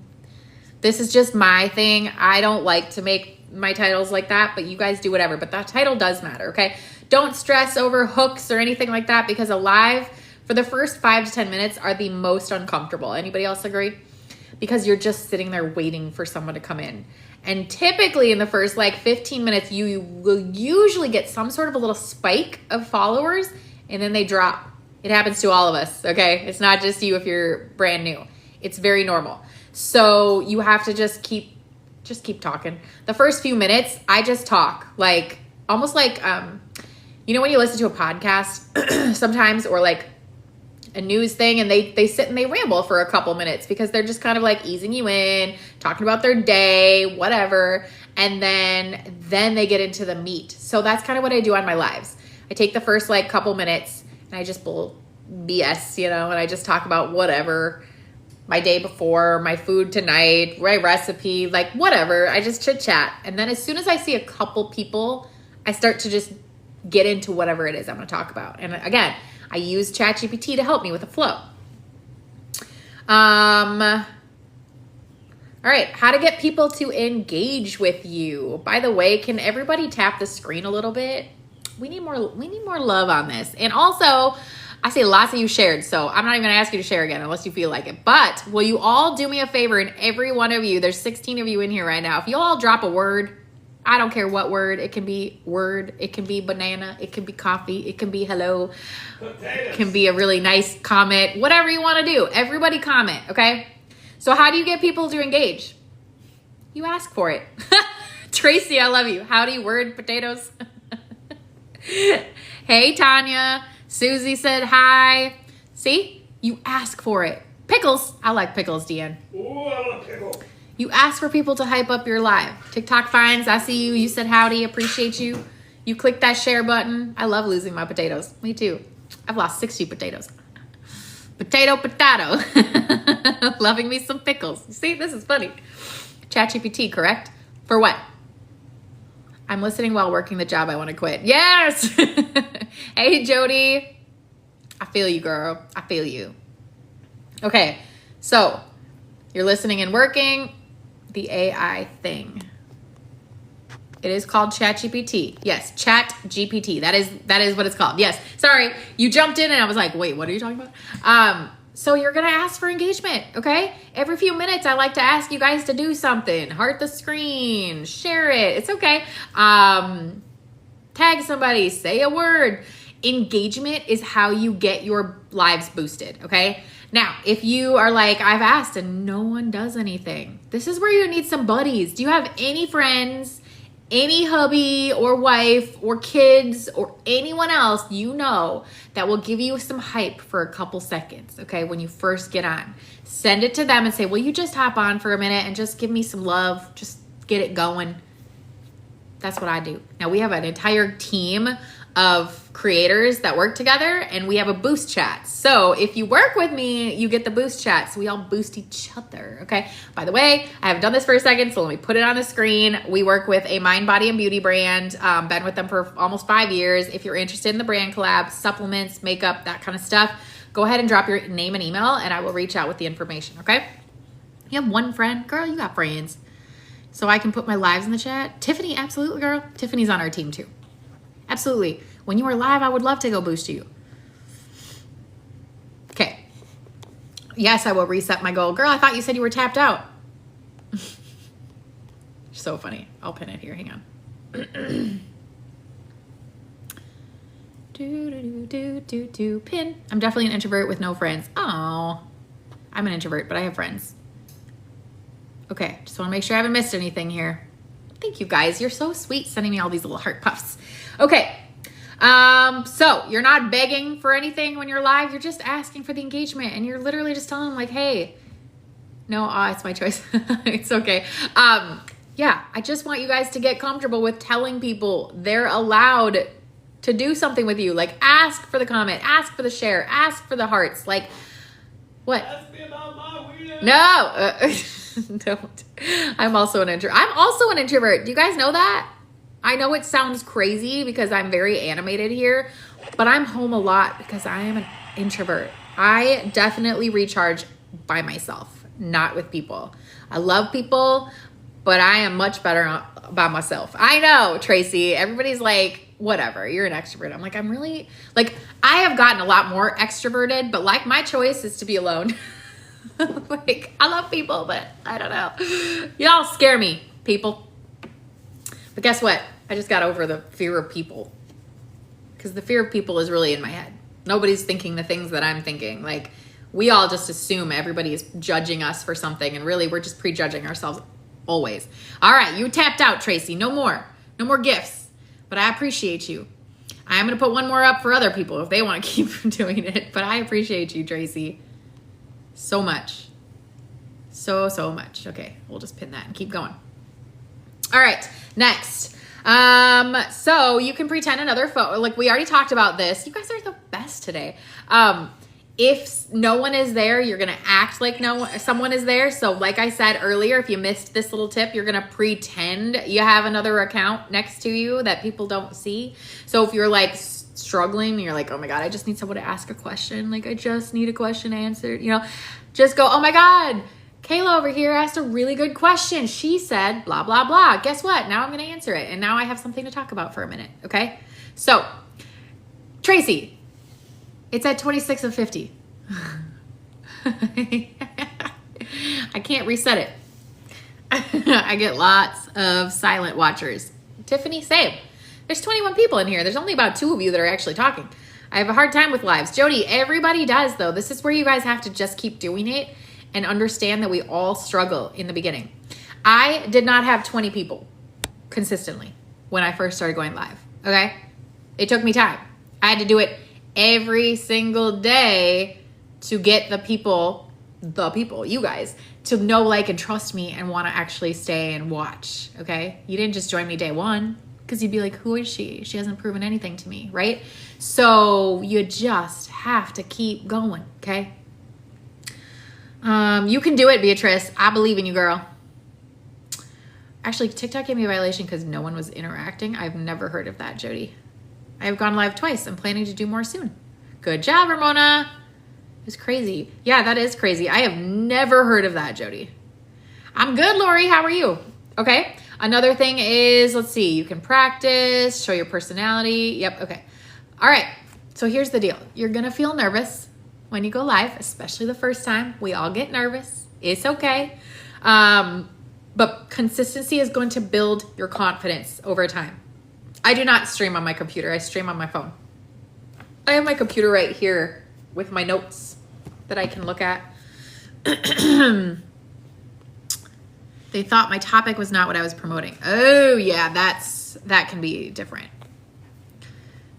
This is just my thing. I don't like to make my titles like that, but you guys do whatever. But that title does matter, okay? Don't stress over hooks or anything like that because a live for the first 5 to 10 minutes are the most uncomfortable. Anybody else agree? Because you're just sitting there waiting for someone to come in. And typically in the first like 15 minutes, you will usually get some sort of a little spike of followers and then they drop. It happens to all of us, okay? It's not just you if you're brand new. It's very normal. So you have to just keep talking. The first few minutes, I just talk like almost like, you know, when you listen to a podcast sometimes or like a news thing and they sit and they ramble for a couple minutes because they're just kind of like easing you in, talking about their day, whatever. And then they get into the meat. So that's kind of what I do on my lives. I take the first like couple minutes and I just bull BS, you know, and I just talk about whatever, my day before, my food tonight, my recipe, like whatever. I just chit chat. And then as soon as I see a couple people, I start to just get into whatever it is I'm going to talk about. And again, I use ChatGPT to help me with the flow. All right, how to get people to engage with you. By the way, can everybody tap the screen a little bit? We need more love on this. And also, I see lots of you shared, so I'm not even gonna ask you to share again unless you feel like it. But will you all do me a favor, and every one of you, there's 16 of you in here right now. If you all drop a word, I don't care what word. It can be word, it can be banana, it can be coffee, it can be hello, it can be a really nice comment, whatever you want to do. Everybody comment, okay? So how do you get people to engage? You ask for it. Tracy, I love you. Howdy, word potatoes. Hey, Tanya. Susie said hi. See? You ask for it. Pickles. I like pickles, Deanne. Ooh, I love pickle. You ask for people to hype up your live. TikTok finds, I see you. You said howdy, appreciate you. You click that share button. I love losing my potatoes. Me too. I've lost 60 potatoes. Potato. Loving me some pickles. See, this is funny. ChatGPT, correct? For what? I'm listening while working the job I want to quit. Yes! Hey, Jody. I feel you, girl. I feel you. Okay, so you're listening and working. The AI thing. It is called ChatGPT. Yes, ChatGPT. That is what it's called. Yes. Sorry, you jumped in and I was like, wait, what are you talking about? So you're gonna ask for engagement, okay? Every few minutes, I like to ask you guys to do something. Heart the screen, share it. It's okay. Tag somebody, say a word. Engagement is how you get your lives boosted, okay? Now, if you are like, I've asked and no one does anything, this is where you need some buddies. Do you have any friends, any hubby or wife or kids or anyone else you know that will give you some hype for a couple seconds, okay, when you first get on? Send it to them and say, will you just hop on for a minute and just give me some love? Just get it going. That's what I do. Now, we have an entire team of creators that work together and we have a boost chat. So if you work with me, you get the boost chat. So we all boost each other, okay? By the way, I haven't done this for a second, so let me put it on the screen. We work with a mind, body, and beauty brand. Been with them for almost 5 years. If you're interested in the brand collab, supplements, makeup, that kind of stuff, go ahead and drop your name and email and I will reach out with the information, okay? You have one friend? Girl, you got friends. So I can put my lives in the chat. Tiffany, absolutely, girl. Tiffany's on our team too. Absolutely. When you are live, I would love to go boost you. Okay. Yes, I will reset my goal. Girl, I thought you said you were tapped out. So funny. I'll pin it here. Hang on. Pin. I'm definitely an introvert with no friends. Oh, I'm an introvert, but I have friends. Okay, just want to make sure I haven't missed anything here. Thank you guys. You're so sweet sending me all these little heart puffs. Okay. So you're not begging for anything when you're live. You're just asking for the engagement and you're literally just telling them like, hey, no, it's my choice. It's okay. Yeah, I just want you guys to get comfortable with telling people they're allowed to do something with you. Like ask for the comment, ask for the share, ask for the hearts. Like what? Ask me about my weirdo. No. Don't. I'm also an introvert. I'm also an introvert. Do you guys know that? I know it sounds crazy because I'm very animated here, but I'm home a lot because I am an introvert. I definitely recharge by myself, not with people. I love people, but I am much better by myself. I know, Tracy. Everybody's like, whatever, you're an extrovert. I'm like, I'm really, like, I have gotten a lot more extroverted, but like my choice is to be alone. Like, I love people, but I don't know. Y'all scare me, people. But guess what? I just got over the fear of people. Because the fear of people is really in my head. Nobody's thinking the things that I'm thinking. Like, we all just assume everybody is judging us for something, and really we're just prejudging ourselves always. All right, you tapped out, Tracy. No more. No more gifts. But I appreciate you. I'm going to put one more up for other people if they want to keep doing it. But I appreciate you, Tracy. So much. So much. Okay, we'll just pin that and keep going. All right, next. So you can pretend another photo. Like, we already talked about this. You guys are the best today. If no one is there, you're going to act like someone is there. So like I said earlier, if you missed this little tip, you're going to pretend you have another account next to you that people don't see. So if you're like struggling and you're like, oh my God, I just need someone to ask a question. Like, I just need a question answered, you know, just go, oh my God, Kayla over here asked a really good question. She said, blah, blah, blah. Guess what? Now I'm going to answer it. And now I have something to talk about for a minute. Okay. So Tracy, it's at 26 of 50. I can't reset it. I get lots of silent watchers. Tiffany, same. There's 21 people in here. There's only about 2 of you that are actually talking. I have a hard time with lives. Jody, everybody does though. This is where you guys have to just keep doing it and understand that we all struggle in the beginning. I did not have 20 people consistently when I first started going live. Okay. It took me time. I had to do it every single day to get the people, you guys, to know, like, and trust me and want to actually stay and watch. Okay. You didn't just join me day one because you'd be like, who is she? She hasn't proven anything to me. Right. So you just have to keep going. Okay. You can do it, Beatrice. I believe in you, girl. Actually, TikTok gave me a violation because no one was interacting. I've never heard of that, Jody. I've gone live twice. I'm planning to do more soon. Good job, Ramona. It's crazy. Yeah, that is crazy. I have never heard of that, Jody. I'm good, Lori. How are you? Okay. Another thing is, let's see. You can practice, show your personality. Yep. Okay. All right. So here's the deal. You're going to feel nervous when you go live, especially the first time. We all get nervous. It's okay. But consistency is going to build your confidence over time. I do not stream on my computer. I stream on my phone. I have my computer right here with my notes that I can look at. They thought my topic was not what I was promoting. Oh, yeah, that can be different.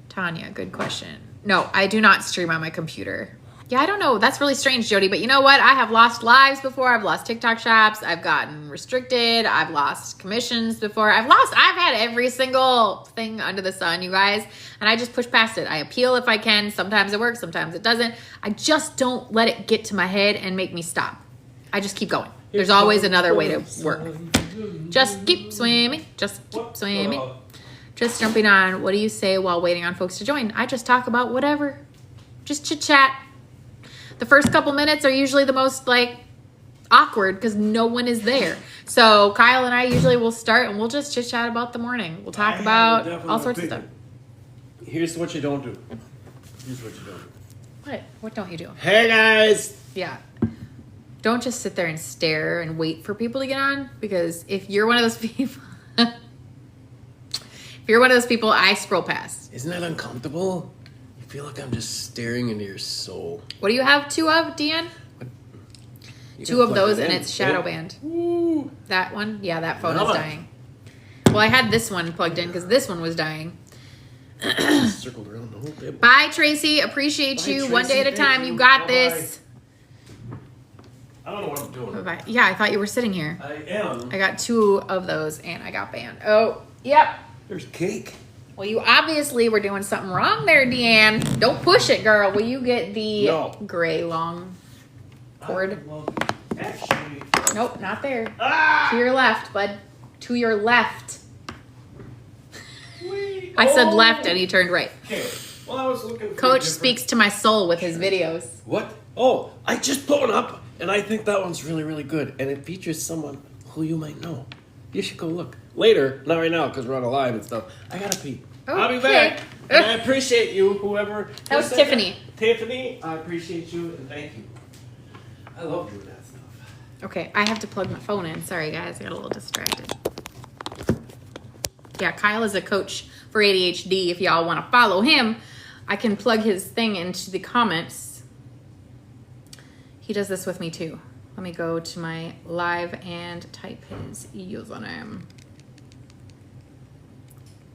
Tanya, good question. No, I do not stream on my computer. Yeah, I don't know. That's really strange, Jody. But you know what? I have lost lives before. I've lost TikTok shops. I've gotten restricted. I've lost commissions before. I've had every single thing under the sun, you guys. And I just push past it. I appeal if I can. Sometimes it works. Sometimes it doesn't. I just don't let it get to my head and make me stop. I just keep going. There's always another way to work. Just keep swimming. Just keep swimming. Just jumping on. What do you say while waiting on folks to join? I just talk about whatever. Just chit chat. The first couple minutes are usually the most like awkward because no one is there. So Kyle and I usually will start and we'll just chit chat about the morning. We'll talk about all sorts of stuff. Here's what you don't do. Here's what you don't do. What? What don't you do? Hey guys. Yeah. Don't just sit there and stare and wait for people to get on, because if you're one of those people, I scroll past. Isn't that uncomfortable? You feel like I'm just staring into your soul. What do you have 2 of, Deanne? 2 of those, and it's shadow banned. Ooh. That one? Yeah, that phone is dying. Well, I had this one plugged in because this one was dying. Circled around the whole table. Bye, Tracy. Appreciate you. Tracy. One day at a time. You got this. I don't know what I'm doing. Bye. Yeah, I thought you were sitting here. I am. I got 2 of those, and I got banned. Oh, yep. There's cake. Well, you obviously were doing something wrong there, Deanne. Don't push it, girl. Will you get the gray long cord? Actually. Nope, not there. Ah! To your left, bud. To your left. Wait. I said Oh! left and he turned right. Okay. Well, I was looking for Coach different- speaks to my soul with his videos. What? Oh, I just put one up, and I think that one's really, really good. And it features someone who you might know. You should go look. Later, not right now, because we're on a live and stuff. I gotta pee. I'll be Okay. back. And I appreciate you, whoever. That was said Tiffany. Tiffany, I appreciate you, and thank you. I love doing that stuff. Okay, I have to plug my phone in. Sorry, guys. I got a little distracted. Yeah, Kyle is a coach for ADHD. If y'all want to follow him, I can plug his thing into the comments. He does this with me too. Let me go to my live and type his username.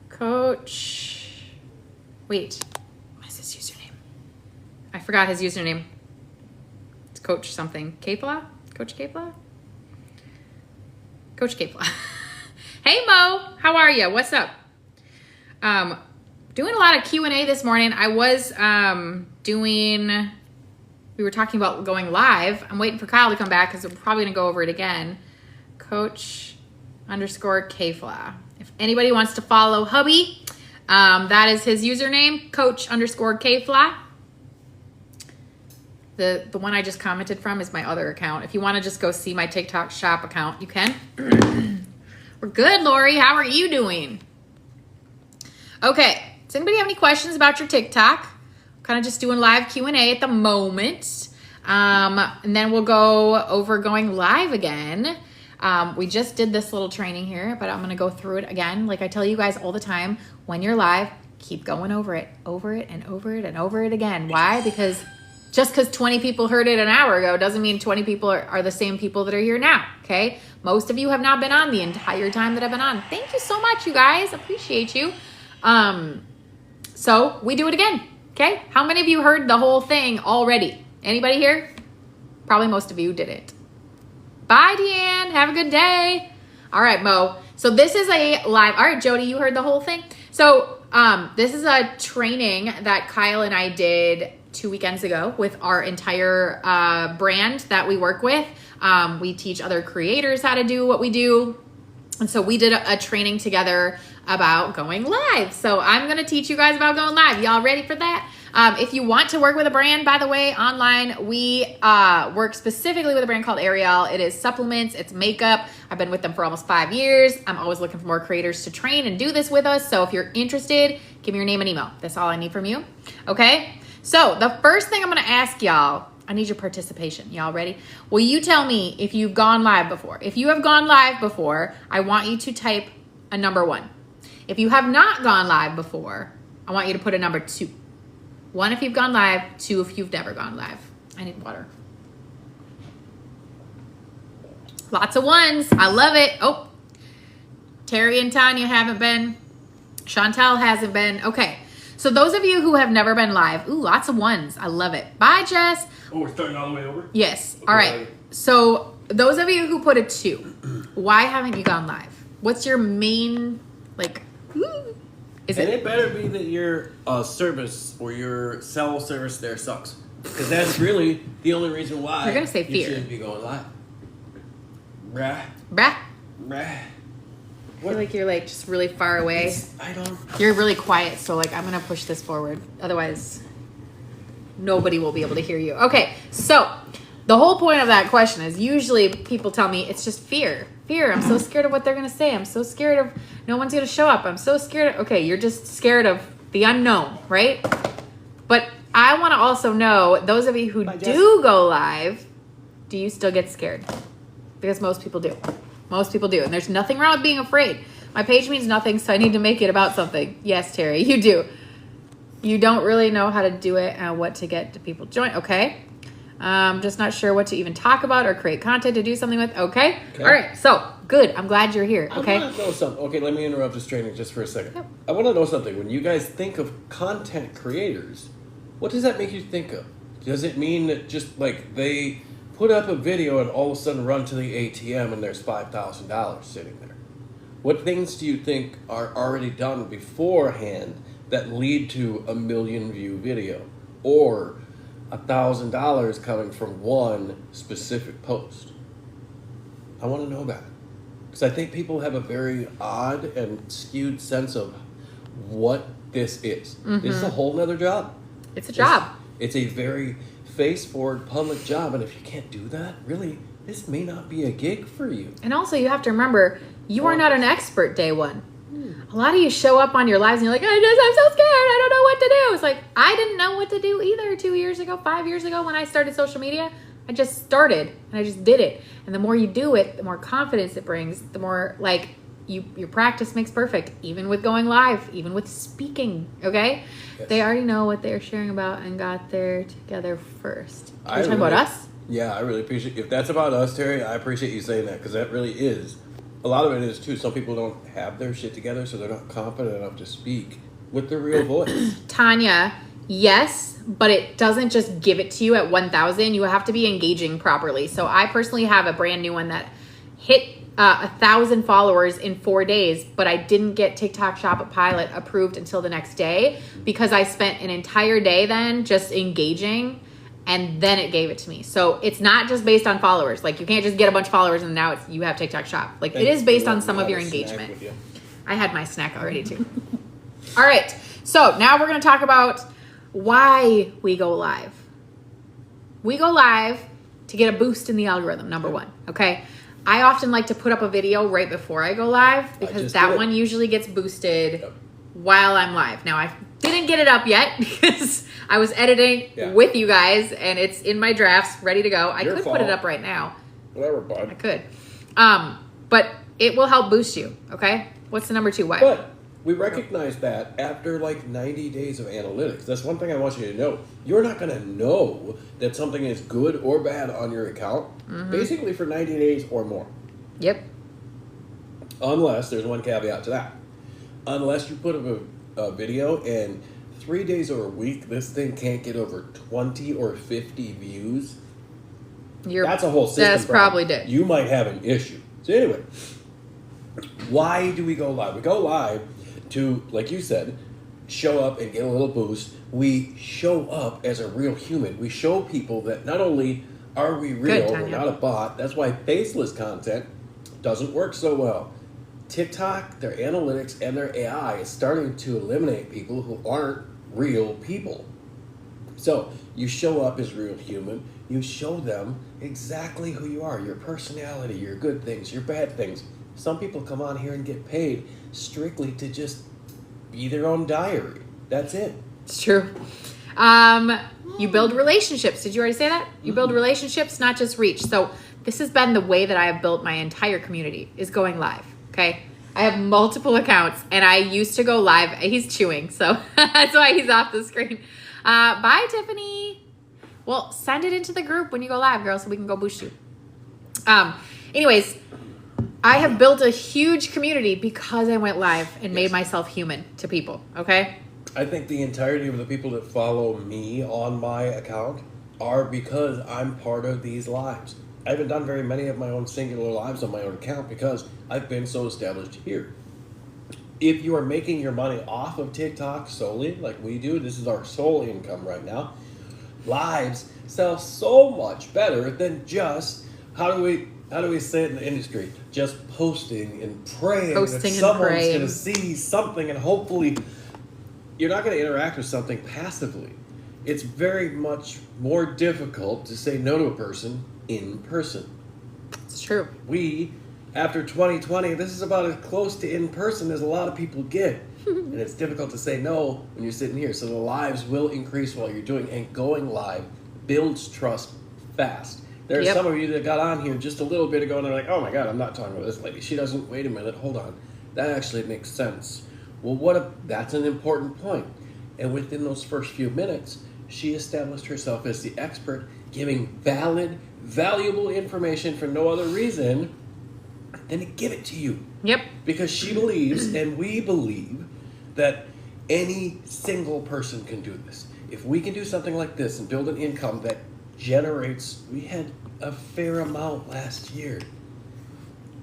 Coach. Wait, what is his username? I forgot his username. It's Coach something. Kapla? Coach Kapla? Coach Kapla. Hey Mo, how are you? What's up? Doing a lot of Q&A this morning. I was we were talking about going live. I'm waiting for Kyle to come back because we're probably gonna go over it again. Coach _ Kfla. If anybody wants to follow hubby, that is his username, Coach _ Kfla. The one I just commented from is my other account. If you want to just go see my TikTok shop account, you can. We're good, Lori. How are you doing? Okay. Does anybody have any questions about your TikTok? Kind of just doing live Q&A at the moment. And then we'll go over going live again. We just did this little training here, but I'm going to go through it again. Like I tell you guys all the time, when you're live, keep going over it and over it and over it again. Why? Because just because 20 people heard it an hour ago doesn't mean 20 people are the same people that are here now, okay? Most of you have not been on the entire time that I've been on. Thank you so much, you guys. Appreciate you. So we do it again, okay? How many of you heard the whole thing already? Anybody here? Probably most of you didn't. Bye, Deanne. Have a good day. All right, Mo. So this is a live. All right, Jody, you heard the whole thing? So this is a training that Kyle and I did 2 weekends ago with our entire brand that we work with. We teach other creators how to do what we do. And so we did a training together about going live. So I'm going to teach you guys about going live. Y'all ready for that? If you want to work with a brand, by the way, online, we work specifically with a brand called Ariel. It is supplements, it's makeup. I've been with them for almost 5 years. I'm always looking for more creators to train and do this with us. So if you're interested, give me your name and email. That's all I need from you. Okay? So the first thing I'm going to ask y'all, I need your participation. Y'all ready? Will you tell me if you've gone live before? If you have gone live before, I want you to type a number 1. If you have not gone live before, I want you to put a number 2. 1 if you've gone live, 2 if you've never gone live. I need water. Lots of 1s. I love it. Oh, Terry and Tanya haven't been. Chantel hasn't been. Okay. So those of you who have never been live, ooh, lots of 1s. I love it. Bye, Jess. Oh, we're starting all the way over? Yes. Okay. All right. So those of you who put a 2, why haven't you gone live? What's your main, like, is And it? it better be that your service or your cell service there sucks. Because that's really the only reason why You're gonna say you fear. shouldn't be going live. Bruh. Brah. Bruh. I feel like you're like just really far away. I don't... You're really quiet, so like I'm gonna push this forward. Otherwise, nobody will be able to hear you. Okay, so the whole point of that question is usually people tell me it's just fear. Fear. I'm so scared of what they're gonna say. I'm so scared of no one's gonna show up. I'm so scared. Okay, you're just scared of the unknown, right? But I want to also know those of you who do go live, do you still get scared? Because most people do. Most people do. And there's nothing wrong with being afraid. My page means nothing, so I need to make it about something. Yes, Terry, you do. You don't really know how to do it and what to get to people join. Okay. Just not sure what to even talk about or create content to do something with. Okay. All right. So good. I'm glad you're here. Okay. I want to know something. Okay, let me interrupt this training just for a second. Yep. I want to know something. When you guys think of content creators, what does that make you think of? Does it mean that just like they put up a video and all of a sudden run to the ATM and there's $5,000 sitting there? What things do you think are already done beforehand that lead to a 1 million view video or $1,000 coming from one specific post? I want to know about it. Because I think people have a very odd and skewed sense of what this is. This is a whole nother job. It's a job. It's a very face-forward public job. And if you can't do that, really, this may not be a gig for you. And also, you have to remember, you are not an expert day one. A lot of you show up on your lives and you're like, I'm so scared. I don't know what to do. It's like, I didn't know what to do either 2 years ago, 5 years ago when I started social media. I just started and I just did it. And the more you do it, the more confidence it brings, the more like your practice makes perfect, even with going live, even with speaking. Okay. Yes. They already know what they're sharing about and got there together first. Are you talking really- about us? Yeah, I really appreciate. If that's about us, Terry, I appreciate you saying that because that really is. A lot of it is too. Some people don't have their shit together, so they're not confident enough to speak with their real voice. Tanya, yes, but it doesn't just give it to you at 1,000. You have to be engaging properly. So I personally have a brand new one that hit 1,000 followers in 4 days, but I didn't get TikTok Shop a Pilot approved until the next day because I spent an entire day then just engaging. And then it gave it to me. So it's not just based on followers. Like you can't just get a bunch of followers and now you have TikTok Shop. Like it is based on some of your engagement. I had my snack already too. All right. So now we're going to talk about why we go live. We go live to get a boost in the algorithm, number one. Okay. I often like to put up a video right before I go live because that one usually gets boosted while I'm live. Now I didn't get it up yet because I was editing with you guys and it's in my drafts ready to go. I could put it up right now. Whatever, bud. I could. But it will help boost you. Okay. What's the number two? Why? But we recognize that after like 90 days of analytics. That's one thing I want you to know. You're not going to know that something is good or bad on your account basically for 90 days or more. Yep. Unless, there's one caveat to that. Unless you put up a video and 3 days or a week, this thing can't get over 20 or 50 views. That's a whole system That's problem. probably it. You might have an issue. So anyway, why do we go live? We go live to, like you said, show up and get a little boost. We show up as a real human. We show people that not only are we real, we're not a bot. That's why faceless content doesn't work so well. TikTok, their analytics, and their AI is starting to eliminate people who aren't real people. So you show up as real human. You show them exactly who you are, your personality, your good things, your bad things. Some people come on here and get paid strictly to just be their own diary. That's it. It's true. You build relationships. Did you already say that? You build relationships, not just reach. So this has been the way that I have built my entire community, is going live. Okay. I have multiple accounts and I used to go live. He's chewing, so that's why he's off the screen. Bye, Tiffany. Well, send it into the group when you go live, girl, so we can go boost you. Anyways, I have built a huge community because I went live and made myself human to people. Okay. I think the entirety of the people that follow me on my account are because I'm part of these lives. I haven't done very many of my own singular lives on my own account because I've been so established here. If you are making your money off of TikTok solely, like we do, this is our sole income right now, lives sell so much better than just, how do we say it in the industry? Just posting and praying that someone's going to see something, and hopefully you're not going to interact with something passively. It's very much more difficult to say no to a person in person. It's true. We, after 2020, this is about as close to in person as a lot of people get. And it's difficult to say no when you're sitting here. So the lives will increase while you're doing, and going live builds trust fast. There are some of you that got on here just a little bit ago and they're like, oh my God, I'm not talking about this lady. She doesn't, wait a minute, hold on. That actually makes sense. Well, that's an important point. And within those first few minutes, she established herself as the expert, giving valid, valuable information for no other reason than to give it to you. Yep. Because she believes, and we believe, that any single person can do this. If we can do something like this and build an income that generates, we had a fair amount last year.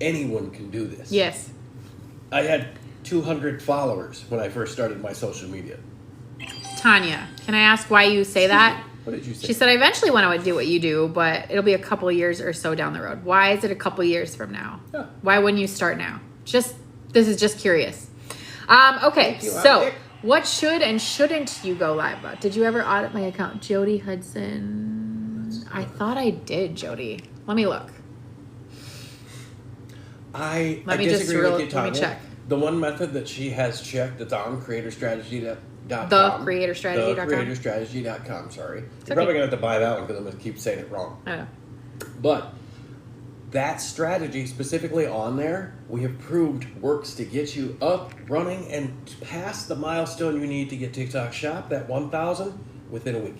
Anyone can do this. Yes. I had 200 followers when I first started my social media. Tanya, can I ask why you say that? What did you say? She said, I eventually want to do what you do, but it'll be a couple of years or so down the road. Why is it a couple of years from now? Yeah. Why wouldn't you start now? This is just curious. Okay, you, so Alec. what should and shouldn't you go live about? Did you ever audit my account? Jody Hudson. I thought I did, Jody. Let me look. I Let me just disagree with you, let Tanya. me check. The one method that she has checked that's on creatorstrategy.com. TheCreatorstrategy.com? TheCreatorstrategy.com, sorry. You're okay. probably going to have to buy that one because I'm going to keep saying it wrong. I know. But that strategy specifically on there, we have proved works to get you up, running, and past the milestone you need to get TikTok Shop, that 1,000, within a week.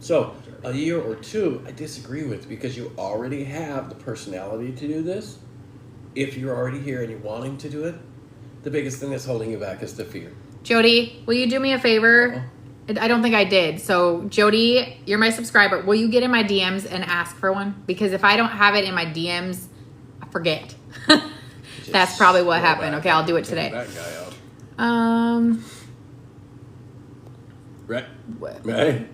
So, a year or two, I disagree with because you already have the personality to do this. If you're already here and you're wanting to do it, the biggest thing that's holding you back is the fear. Jody, will you do me a favor? I don't think I did. So, Jody, you're my subscriber. Will you get in my DMs and ask for one? Because if I don't have it in my DMs, I forget. That's probably what happened. Okay, I'll do it today. That guy out. Right.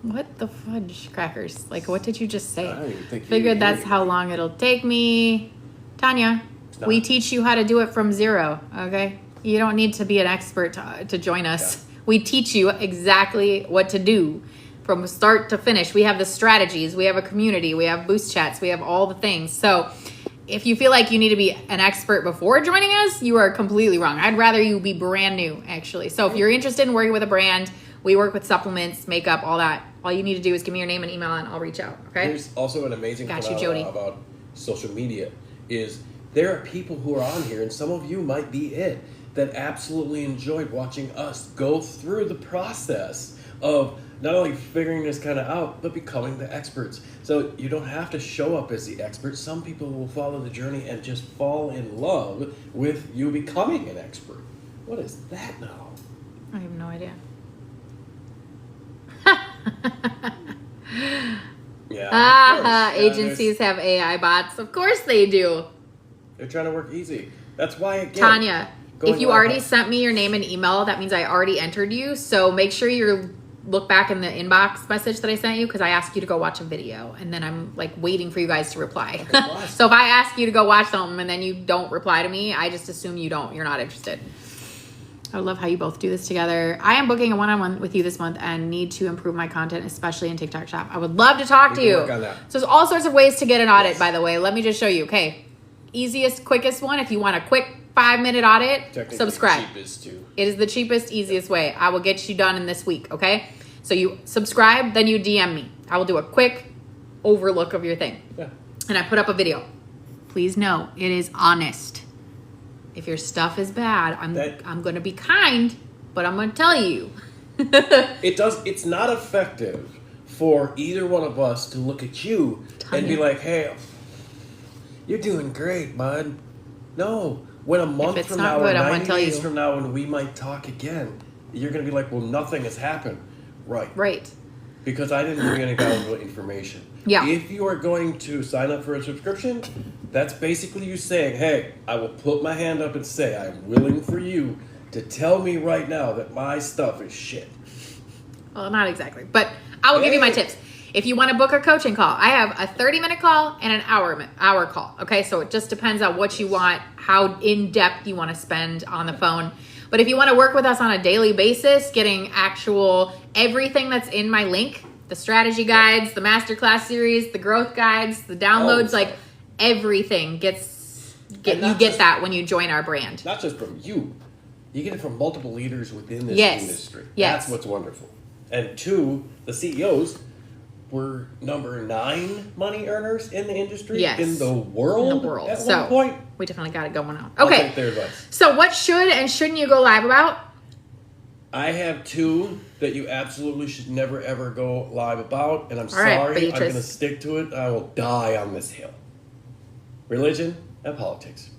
What the fudge crackers? Like, what did you just say? I don't even think you Figured even that's heard how long it'll take me. Tanya, not. we teach you how to do it from zero, okay? You don't need to be an expert to join us. Yeah. We teach you exactly what to do from start to finish. We have the strategies, we have a community, we have boost chats, we have all the things. So if you feel like you need to be an expert before joining us, you are completely wrong. I'd rather you be brand new, actually. So if you're interested in working with a brand, we work with supplements, makeup, all that. All you need to do is give me your name and email and I'll reach out, okay? There's also an amazing Got you, phenomenon Jody. about social media is there are people who are on here, and some of you might be it, that absolutely enjoyed watching us go through the process of not only figuring this kind of out, but becoming the experts. So you don't have to show up as the expert. Some people will follow the journey and just fall in love with you becoming an expert. What is that now? I have no idea. Yeah. of course. Agencies have AI bots. Of course they do. They're trying to work easy. That's why, again, Tanya, going if you live already on- sent me your name and email, that means I already entered you. So make sure you look back in the inbox message that I sent you because I asked you to go watch a video and then I'm like waiting for you guys to reply. So if I ask you to go watch something and then you don't reply to me, I just assume you're not interested. I love how you both do this together. I am booking a one-on-one with you this month and need to improve my content, especially in TikTok Shop. I would love to talk to can you. work on that. So there's all sorts of ways to get an audit, by the way. Let me just show you. Okay. Easiest, quickest one. If you want a quick 5-minute audit, Technically subscribe. cheapest too. It is the cheapest, easiest way. I will get you done in this week, okay? So you subscribe, then you DM me. I will do a quick overlook of your thing. Yeah. And I put up a video. Please know, it is honest. If your stuff is bad, I'm going to be kind, but I'm going to tell you. It's not effective for either one of us to look at you and be Tanya. like, hey, you're doing great, bud. No. When a month it's from not now good, or I'm gonna 90 tell days you. from now when we might talk again, you're going to be like, well, nothing has happened. Right. Right. Because I didn't bring any valuable information. Yeah. If you are going to sign up for a subscription, that's basically you saying, hey, I will put my hand up and say I'm willing for you to tell me right now that my stuff is shit. Well, not exactly, but I will give you my tips. If you want to book a coaching call, I have a 30-minute call and an hour call. Okay, so it just depends on what you want, how in-depth you want to spend on the phone. But if you want to work with us on a daily basis, getting actual everything that's in my link, the strategy guides, the masterclass series, the growth guides, the downloads, like everything you get that when you join our brand. Not just from you. You get it from multiple leaders within this Yes. industry. Yes. That's what's wonderful. And two, the CEOs were number 9 money earners in the industry Yes. in the world. In the world. At So one point. we definitely got it going on. I'll Okay. take their advice. So what should and shouldn't you go live about? I have 2 that you absolutely should never ever go live about, and I'm All right, sorry, I'm Beatrice. going to stick to it. I will die on this hill. Religion and politics.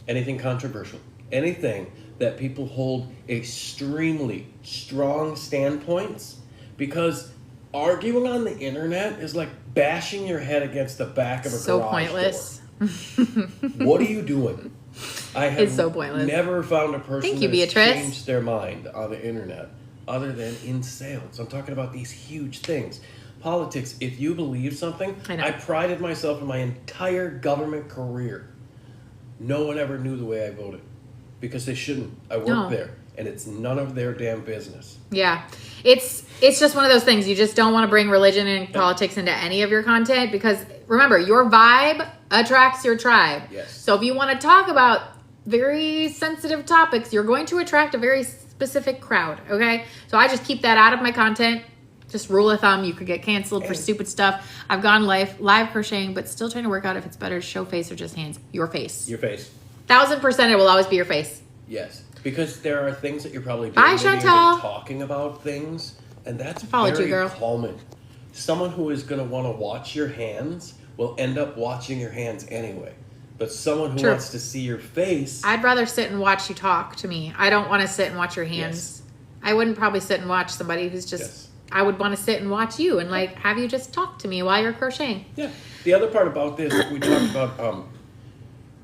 Anything controversial. Anything that people hold extremely strong standpoints, because arguing on the internet is like bashing your head against the back of a So garage pointless. door. What are you doing? I have It's so pointless. never found a person Thank you, that's Beatrice. changed their mind on the internet other than in sales. I'm talking about these huge things. Politics, if you believe something, I know. I prided myself in my entire government career. No one ever knew the way I voted because they shouldn't. I worked No. there, and it's none of their damn business. Yeah. It's just one of those things. You just don't want to bring religion and politics into any of your content because remember, your vibe attracts your tribe. Yes. So if you want to talk about very sensitive topics, you're going to attract a very specific crowd, okay? So I just keep that out of my content. Just rule of thumb, you could get canceled for stupid stuff. I've gone live crocheting, but still trying to work out if it's better to show face or just hands. Your face. Your face. 1000% it will always be your face. Yes. Because there are things that you're probably doing. Bye, maybe you're Chantal. even talking about things, and that's followed very you, girl. calming. Someone who is going to want to watch your hands will end up watching your hands anyway. But someone who True. wants to see your face, I'd rather sit and watch you talk to me. I don't want to sit and watch your hands. Yes. I wouldn't probably sit and watch somebody who's just. Yes. I would want to sit and watch you and like have you just talk to me while you're crocheting. yeah. The other part about this, we talked about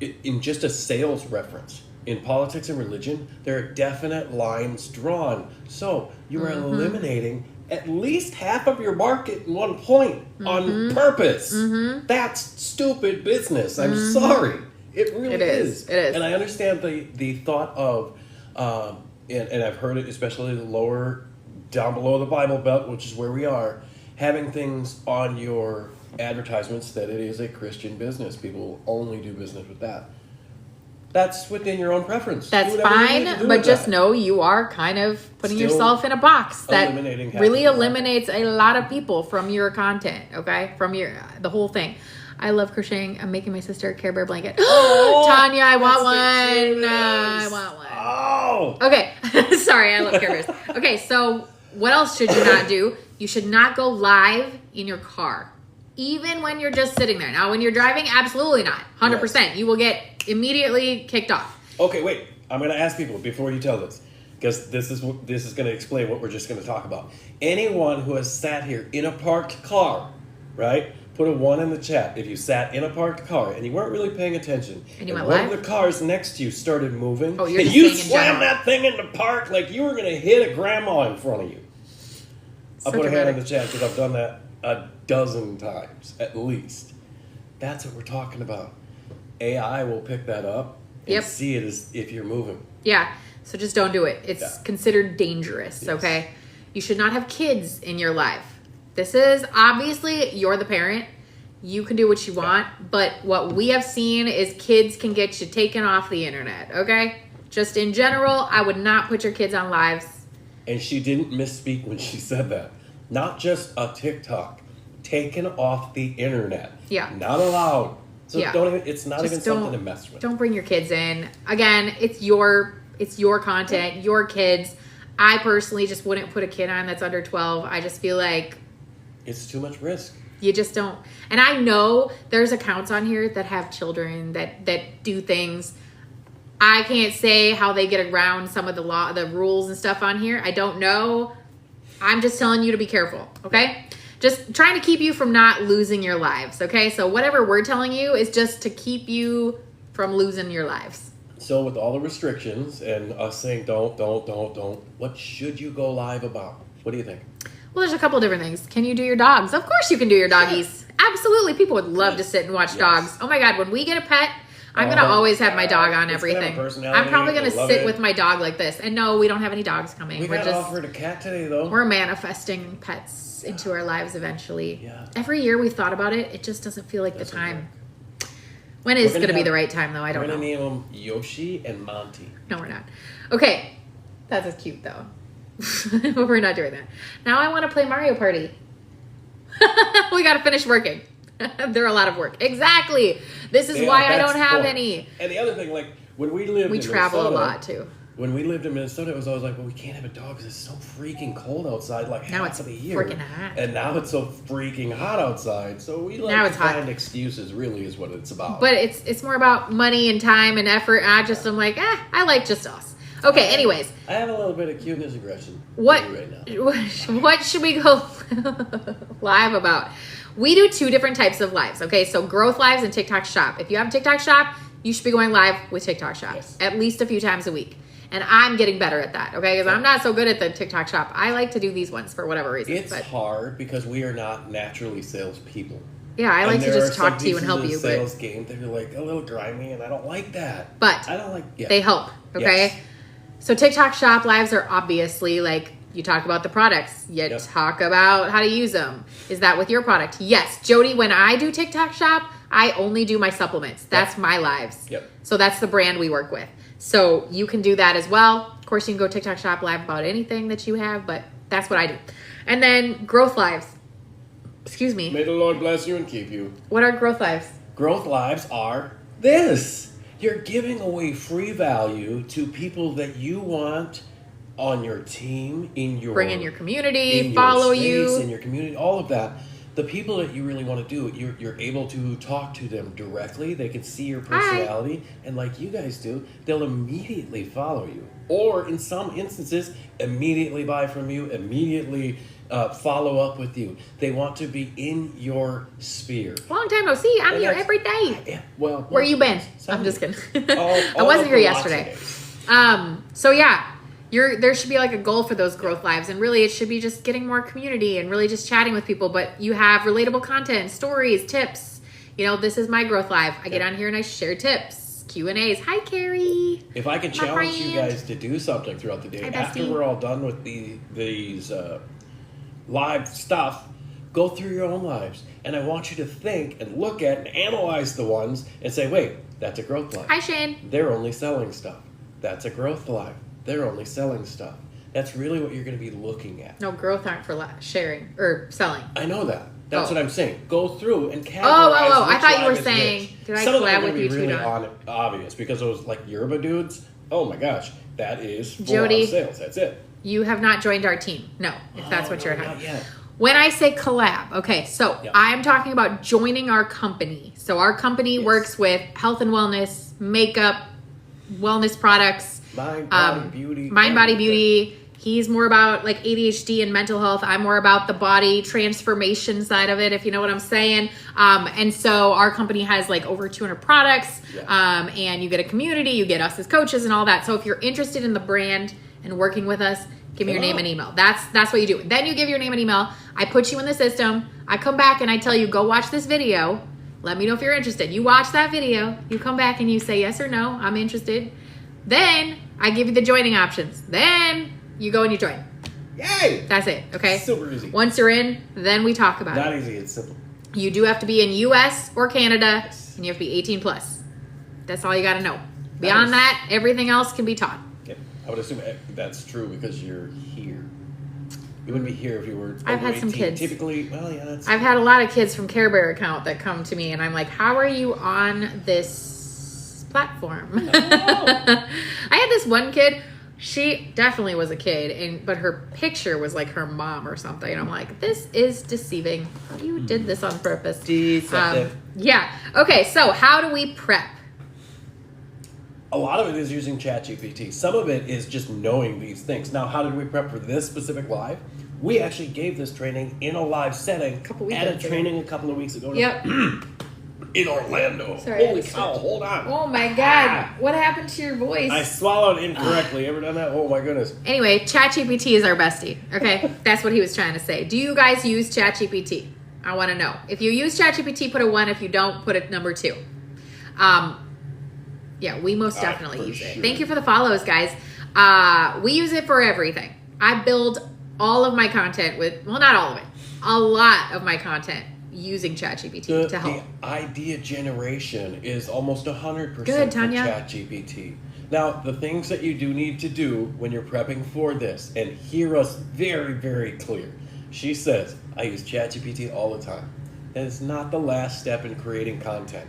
in just a sales reference. In politics and religion, there are definite lines drawn. So you are eliminating at least half of your market in one point on purpose. That's stupid business. I'm sorry. It really It is. It is. And I understand the thought of, and I've heard it especially lower down below the Bible Belt, which is where we are, having things on your advertisements that it is a Christian business. People will only do business with that. That's within your own preference. That's Do whatever you need to fine, do but with just that. know you are kind of putting Still yourself in a box that eliminating half really of the market. eliminates a lot of people from your content, okay? From your the whole thing. I love crocheting. I'm making my sister a Care Bear blanket. Oh, Tanya, I want that's the one. I cutest. want one. Oh! Okay. Sorry, I love Care Bears. Okay, so what else should you not do? You should not go live in your car. Even when you're just sitting there. Now, when you're driving, absolutely not. 100%. Yes. You will get immediately kicked off. Okay, wait. I'm going to ask people before you tell this, because this is going to explain what we're just going to talk about. Anyone who has sat here in a parked car, right? Put a 1 in the chat. If you sat in a parked car and you weren't really paying attention, And you went one of live? the cars next to you started moving, Oh, you're and just you saying in slammed general. that thing in the park like you were going to hit a grandma in front of you. I'll So put a hand in dramatic. the chat because I've done that a dozen times at least. That's what we're talking about. AI will pick that up and Yep. see it as if you're moving. Yeah. So just don't do it. It's Yeah. considered dangerous, Yes. okay? You should not have kids in your life. This is obviously you're the parent. You can do what you want, but what we have seen is kids can get you taken off the internet, okay? Just in general, I would not put your kids on lives. And she didn't misspeak when she said that. Not just a TikTok, taken off the internet. Yeah. Not allowed. So Yeah. don't even, it's not Just even something to mess with. Don't bring your kids in. Again, it's your content, your kids. I personally just wouldn't put a kid on that's under 12. I just feel like It's too much risk. you just don't. And I know there's accounts on here that have children that do things. I can't say how they get around some of the rules and stuff on here. I don't know. I'm just telling you to be careful, okay? Just trying to keep you from not losing your lives, okay? So whatever we're telling you is just to keep you from losing your lives. So with all the restrictions and us saying don't, what should you go live about? What do you think? Well, there's a couple different things. Can you do your dogs? Of course you can do your doggies. Absolutely. People would love to sit and watch Yes. dogs. Oh my God, when we get a pet, I'm going to always have my dog on It's gonna have a everything. personality. I'm probably going to You'll love sit it. with my dog like this. And no, we don't have any dogs coming. We We're got just offered a cat today though. we're manifesting pets into our lives eventually. Yeah. Every year we've thought about it. It just doesn't feel like Doesn't the time. When is We're gonna going to be have- the right time though? I We're don't gonna know. name them Yoshi and Monty. No, we're not. Okay. That's cute though. But we're not doing that. Now I want to play Mario Party. We got to finish working. They're a lot of work. Exactly. This is Yeah, why I that's don't have the point. any. And the other thing, like when we lived We in travel a Minnesota, lot too. When we lived in Minnesota, it was always like, well, we can't have a dog because it's so freaking cold outside. Like Now half it's of the year, freaking hot. and now it's so freaking hot outside. So we like Now to it's hot. find excuses. Really, is what it's about. But it's more about money and time and effort. I'm like, I like just us. Okay, anyways. I have a little bit of cuteness aggression What for you right now. what should we go live about? We do two different types of lives, okay? So growth lives and TikTok shop. If you have TikTok shop, you should be going live with TikTok shop Yes. at least a few times a week. And I'm getting better at that, okay? Because I'm not so good at the TikTok shop. I like to do these ones for whatever reason. It's hard because we are not naturally salespeople. Yeah, I like to there just are some talk to you and pieces help of you. Sales game that are like a little grimy, and I don't like that. But I don't like. Yeah. they help, okay? Yes. So TikTok shop lives are obviously like you talk about the products, you Yep. talk about how to use them. Is that with your product? Yes, Jody. When I do TikTok shop, I only do my supplements. That's my lives. Yep. So that's the brand we work with. So you can do that as well. Of course, you can go TikTok shop live about anything that you have, but that's what I do. And then growth lives. Excuse me. May the Lord bless you and keep you. What are growth lives? Growth lives are this. You're giving away free value to people that you want on your team, in your Bring in your community, in follow your space, you. in your community, all of that. The people that you really want to do, you're able to talk to them directly. They can see your personality, and like you guys do, they'll immediately follow you. Or in some instances, immediately buy from you, immediately follow up with you. They want to be in your sphere. Long time no see. I'm And here that's- every day. Yeah, well, Where you been? Some- I'm just kidding. all I wasn't of here the yesterday. watching days. So yeah, there should be like a goal for those growth lives, and really it should be just getting more community and really just chatting with people. But you have relatable content, stories, tips. You know, this is my growth live. I get on here and I share tips, Q&As. Hi, Carrie. If I can My challenge you friend. guys to do something throughout the day, Hi, after bestie. we're all done with these live stuff, go through your own lives. And I want you to think and look at and analyze the ones and say, wait, that's a growth live. Hi, Shane. They're only selling stuff. That's a growth live. They're only selling stuff. That's really what you're going to be looking at. No, growth aren't for sharing or selling. I know that. That's Oh. what I'm saying. Go through and categorize. Oh, I which thought you live were is saying, which. did I Some of them collab are gonna with be you too, really Don? obvious because it was like Yerba dudes. Oh my gosh, that is full Jody. on sales. That's it. You have not joined our team. No, if that's what you're not having. yet. When I say collab, okay, so Yeah. I'm talking about joining our company. So our company Yes. works with health and wellness, makeup, wellness products, Mind, body, beauty. mind, body, everything. beauty. He's more about like ADHD and mental health. I'm more about the body transformation side of it, if you know what I'm saying. And so our company has like over 200 products, Yeah. and you get a community, you get us as coaches and all that. So if you're interested in the brand and working with us, give me your Come name on. and email. That's what you do. Then you give your name and email. I put you in the system. I come back and I tell you, go watch this video. Let me know if you're interested. You watch that video. You come back and you say yes or no. I'm interested. Then I give you the joining options. Then you go and you join. Yay! That's it. Okay. Super easy. Once you're in, then we talk about Not it. easy. It's simple. You do have to be in U.S. or Canada, Yes. and you have to be 18 plus. That's all you got to know. Beyond is- that, everything else can be taught. Okay. I would assume that's true because you're here. You wouldn't be here if you were. I've over had some 18. kids. Typically, well, yeah, that's. I've had a lot of kids from Care Bear account that come to me, and I'm like, "How are you on this platform?" I had this one kid. She definitely was a kid, but her picture was like her mom or something. And I'm like, "This is deceiving. You did this on purpose." Deceptive. Yeah. Okay. So how do we prep? A lot of it is using ChatGPT. Some of it is just knowing these things. Now, how did we prep for this specific live? We actually gave this training in a live setting Couple at a weekends ago. training a couple of weeks ago. Yep. In Orlando. Sorry, I Holy had to cow, switch. hold on. Oh my God! What happened to your voice? I swallowed incorrectly. Ever done that? Oh my goodness. Anyway, ChatGPT is our bestie. Okay, that's what he was trying to say. Do you guys use ChatGPT? I want to know. If you use ChatGPT, put a 1. If you don't, put a number 2. Yeah, we most definitely for use it. sure. Thank you for the follows, guys. We use it for everything. I build all of my content with, well, not all of it, a lot of my content using ChatGPT to help. The idea generation is almost 100% Good, for Tanya. ChatGPT. Now, the things that you do need to do when you're prepping for this, and hear us very, very clear. She says, I use ChatGPT all the time. That is not the last step in creating content.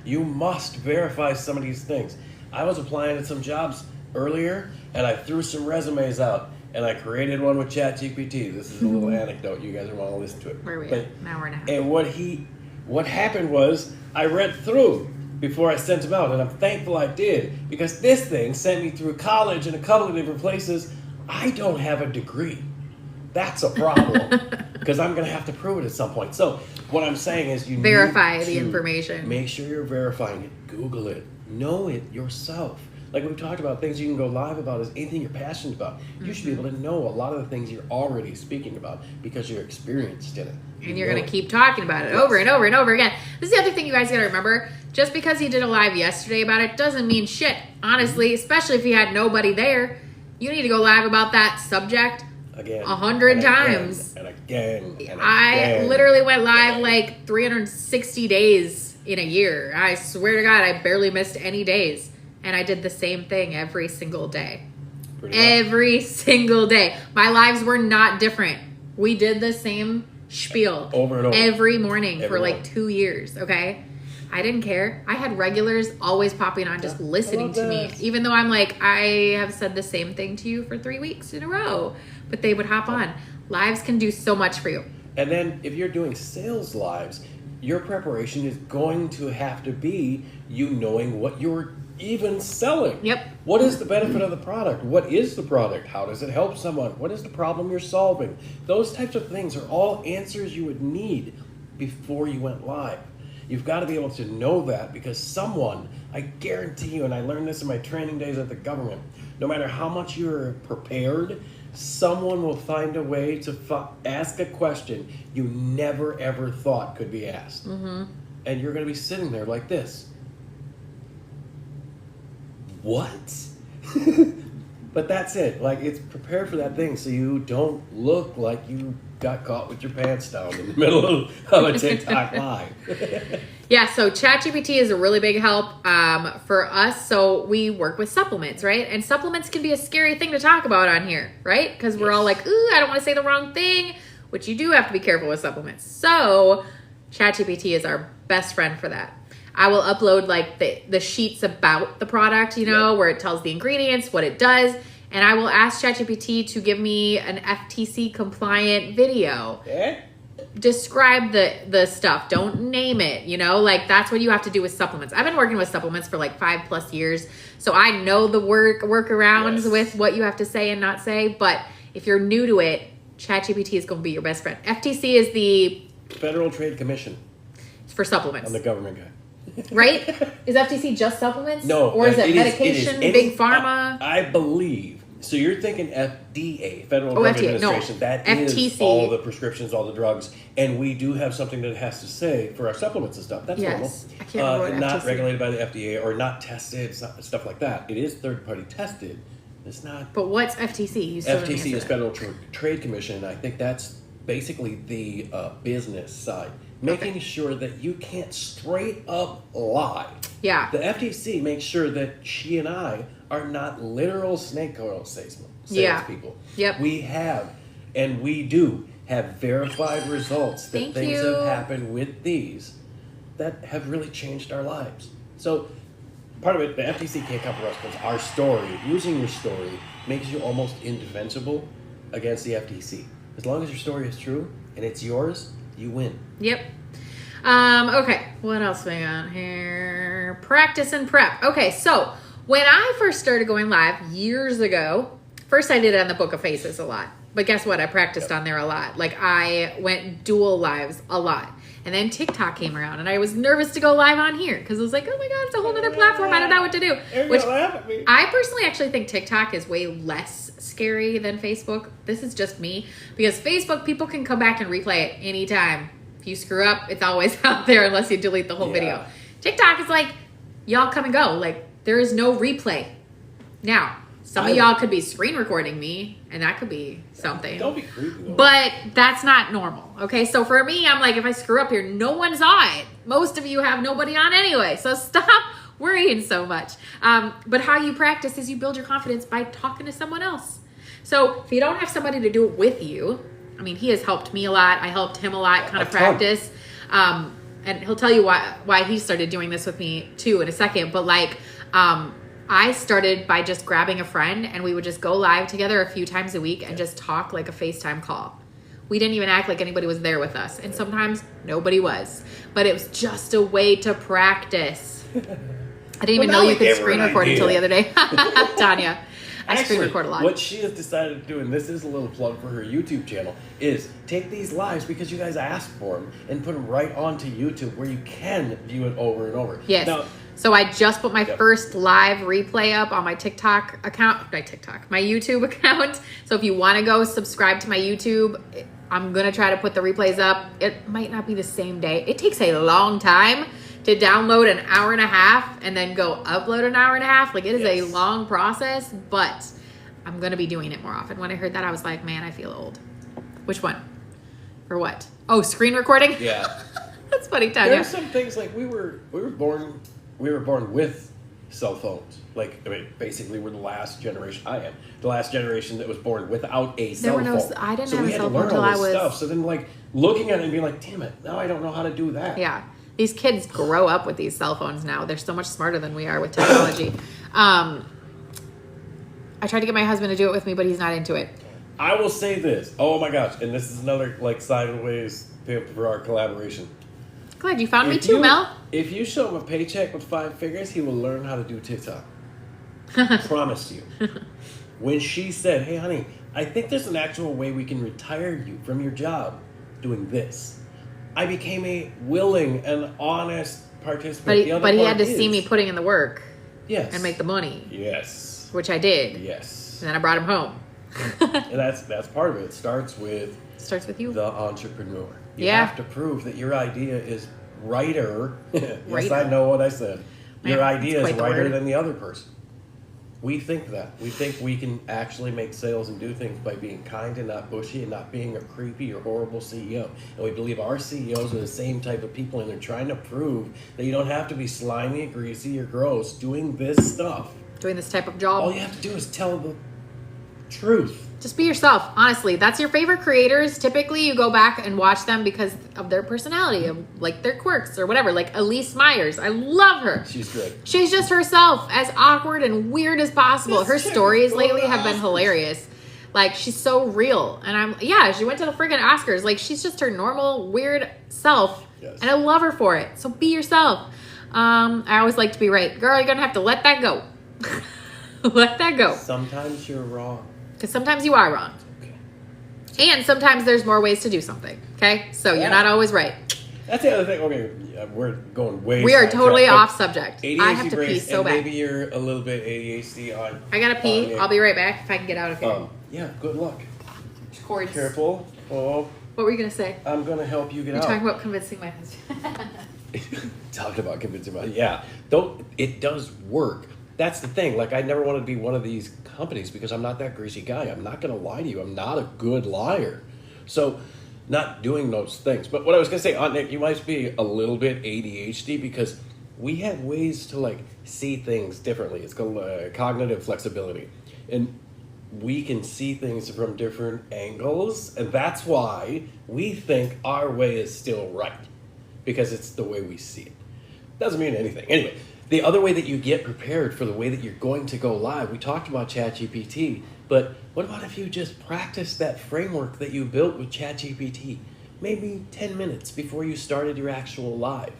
You must verify some of these things. I was applying to some jobs earlier, and I threw some resumes out, and I created one with ChatGPT. This is a little anecdote. You guys want to listen to it. Where are we But- at? Now we're not. and what happened was I read through before I sent them out, and I'm thankful I did because this thing sent me through college and a couple of different places. I don't have a degree. That's a problem because I'm going to have to prove it at some point. So what I'm saying is you Verify need the to information. Make sure you're verifying it. Google it. Know it yourself. Like we've talked about, things you can go live about is anything you're passionate about. You should be able to know a lot of the things you're already speaking about because you're experienced in it. And you're going to keep talking about it over and over and over again. This is the other thing you guys got to remember. Just because he did a live yesterday about it doesn't mean shit. Honestly, especially if he had nobody there. You need to go live about that subject again 100 times. And again. I literally went live like 360 days in a year. I swear to God, I barely missed any days. And I did the same thing every single day. Every single day. My lives were not different. We did the same spiel over and over every morning for like 2 years, okay? I didn't care. I had regulars always popping on, just listening to me. Even though I'm like, I have said the same thing to you for 3 weeks in a row. But they would hop on. Lives can do so much for you. And then if you're doing sales lives, your preparation is going to have to be you knowing what you're even selling. Yep. What is the benefit of the product? What is the product? How does it help someone? What is the problem you're solving? Those types of things are all answers you would need before you went live. You've got to be able to know that because someone, I guarantee you, and I learned this in my training days at the government, no matter how much you're prepared, someone will find a way to ask a question you never ever thought could be asked. Mm-hmm. And you're going to be sitting there like this. What? But that's it. Like, it's prepared for that thing so you don't look like you got caught with your pants down in the middle of a TikTok live. Yeah, so ChatGPT is a really big help for us. So we work with supplements, right? And supplements can be a scary thing to talk about on here, right? Because we're all like, ooh, I don't want to say the wrong thing, which you do have to be careful with supplements. So ChatGPT is our best friend for that. I will upload like the sheets about the product, you know, where it tells the ingredients, what it does. And I will ask ChatGPT to give me an FTC compliant video. Yeah. Describe the stuff. Don't name it, you know, like that's what you have to do with supplements. I've been working with supplements for like 5+ years. So I know the workarounds with what you have to say and not say. But if you're new to it, ChatGPT is going to be your best friend. FTC is the Federal Trade Commission. For supplements. I'm the government guy. Right? Is FTC just supplements? No. Or is it medication, big pharma? I believe. So you're thinking FDA, Federal Drug Administration. No, that FTC. Is all the prescriptions, all the drugs. And we do have something that has to say for our supplements and stuff. That's normal. I can't remember what not FTC. Regulated by the FDA or not tested, stuff like that. It is third-party tested. It's not. But what's FTC? You still FTC is Federal Trade Commission. And I think that's basically the business side. Making sure that you can't straight up lie. Yeah. The FTC makes sure that she and I are not literal snake oil salespeople. Yep. We have, and we do have verified results that things have happened with these that have really changed our lives. So part of it, the FTC can't come for us because our story, using your story, makes you almost indefensible against the FTC. As long as your story is true and it's yours, you win. Yep. Okay, what else we got here? Practice and prep. Okay, so when I first started going live years ago, first I did it on the Book of Faces a lot. But guess what? I practiced on there a lot. Like I went dual lives a lot. And then TikTok came around and I was nervous to go live on here because I was like, oh my God, it's a whole other platform. I don't know what to do. Which I personally actually think TikTok is way less scary than Facebook. This is just me. Because Facebook, people can come back and replay it anytime. If you screw up, it's always out there unless you delete the whole video. TikTok is like, y'all come and go. Like, there is no replay. Now, some of y'all could be screen recording me, and that could be something. Don't be creepy. Though. But that's not normal, okay? So for me, I'm like, if I screw up here, no one's on it. Most of you have nobody on anyway, so stop worrying so much. But how you practice is you build your confidence by talking to someone else. So if you don't have somebody to do it with you, I mean, he has helped me a lot. I helped him a lot, kind of practice. And he'll tell you why he started doing this with me too in a second. But like, I started by just grabbing a friend and we would just go live together a few times a week and just talk like a FaceTime call. We didn't even act like anybody was there with us. And sometimes nobody was. But it was just a way to practice. I didn't even know you could screen record until the other day. Tanya. I screen record a lot. What she has decided to do, and this is a little plug for her YouTube channel, is take these lives because you guys asked for them and put them right onto YouTube where you can view it over and over. Yes. Now, So I just put my Yep. first live replay up on my my YouTube account. So if you want to go subscribe to my YouTube, I'm going to try to put the replays up. It might not be the same day. It takes a long time to download an hour and a half and then go upload an hour and a half. Like, it is a Yes. long process, but I'm going to be doing it more often. When I heard that, I was like, man, I feel old. Which one? For what? Oh, screen recording? Yeah. That's funny, There Tanya. are some things like we were born with cell phones. Like, I mean, basically we're the last generation. I am the last generation that was born without a cell were no- phone. I didn't so have we a had cell to phone learn till all I this was- stuff. So then, like, looking at it and being like, damn it, now I don't know how to do that. Yeah. These kids grow up with these cell phones now. They're so much smarter than we are with technology. I tried to get my husband to do it with me, but he's not into it. I will say this. Oh my gosh, and this is another like sideways tip for our collaboration. Glad you found me If too, you- Mel. If you show him a paycheck with 5 figures, he will learn how to do TikTok. Promise you. When she said, hey honey, I think there's an actual way we can retire you from your job doing this, I became a willing and honest participant. But The other he had part to see is- me putting in the work yes. and make the money, Yes. which I did. Yes. And then I brought him home. And that's part of it. It starts with Starts with you. the entrepreneur. You Yeah. have to prove that your idea is righter. Yes, Righter. I know what I said. Your Man, idea that's is quite the righter word. than the other person. We think that. We think we can actually make sales and do things by being kind and not pushy and not being a creepy or horrible CEO. And we believe our CEOs are the same type of people, and they're trying to prove that you don't have to be slimy, greasy, or gross doing this stuff. Doing this type of job. All you have to do is tell the truth. Just be yourself. Honestly, that's your favorite creators. Typically, you go back and watch them because of their personality, of like their quirks or whatever. Like Elise Myers, I love her. She's great. She's just herself, as awkward and weird as possible. This Her chick stories is going lately to have been Oscars. hilarious. Like, she's so real. And she went to the friggin' Oscars. Like, she's just her normal, weird self. Yes. And I love her for it. So be yourself. I always like to be right. Girl, you're gonna have to let that go. Let that go. Sometimes you're wrong. Because sometimes you are wrong. Okay. And sometimes there's more ways to do something. Okay? So Yeah. you're not always right. That's the other thing. Okay, yeah, we're going way. We are sidetracked, totally but off subject. ADHD I have to pee brains, so and bad. maybe you're a little bit ADHD on. I gotta pee. on I'll be right back if I can get out of here. Yeah. Good luck. Cords. Careful. Oh, What were you gonna say? I'm gonna help you get You're out. talking about convincing my husband. Talking about convincing my don't. It does work. That's the thing. Like, I never wanted to be one of these companies because I'm not that greasy guy. I'm not gonna lie to you. I'm not a good liar. So, not doing those things. But what I was gonna say, Aunt Nick, you might be a little bit ADHD because we have ways to like see things differently. It's called cognitive flexibility, and we can see things from different angles, and that's why we think our way is still right because it's the way we see it. Doesn't mean anything. Anyway, the other way that you get prepared for the way that you're going to go live, we talked about ChatGPT, but what about if you just practice that framework that you built with ChatGPT maybe 10 minutes before you started your actual live?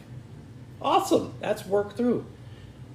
Awesome. That's worked through.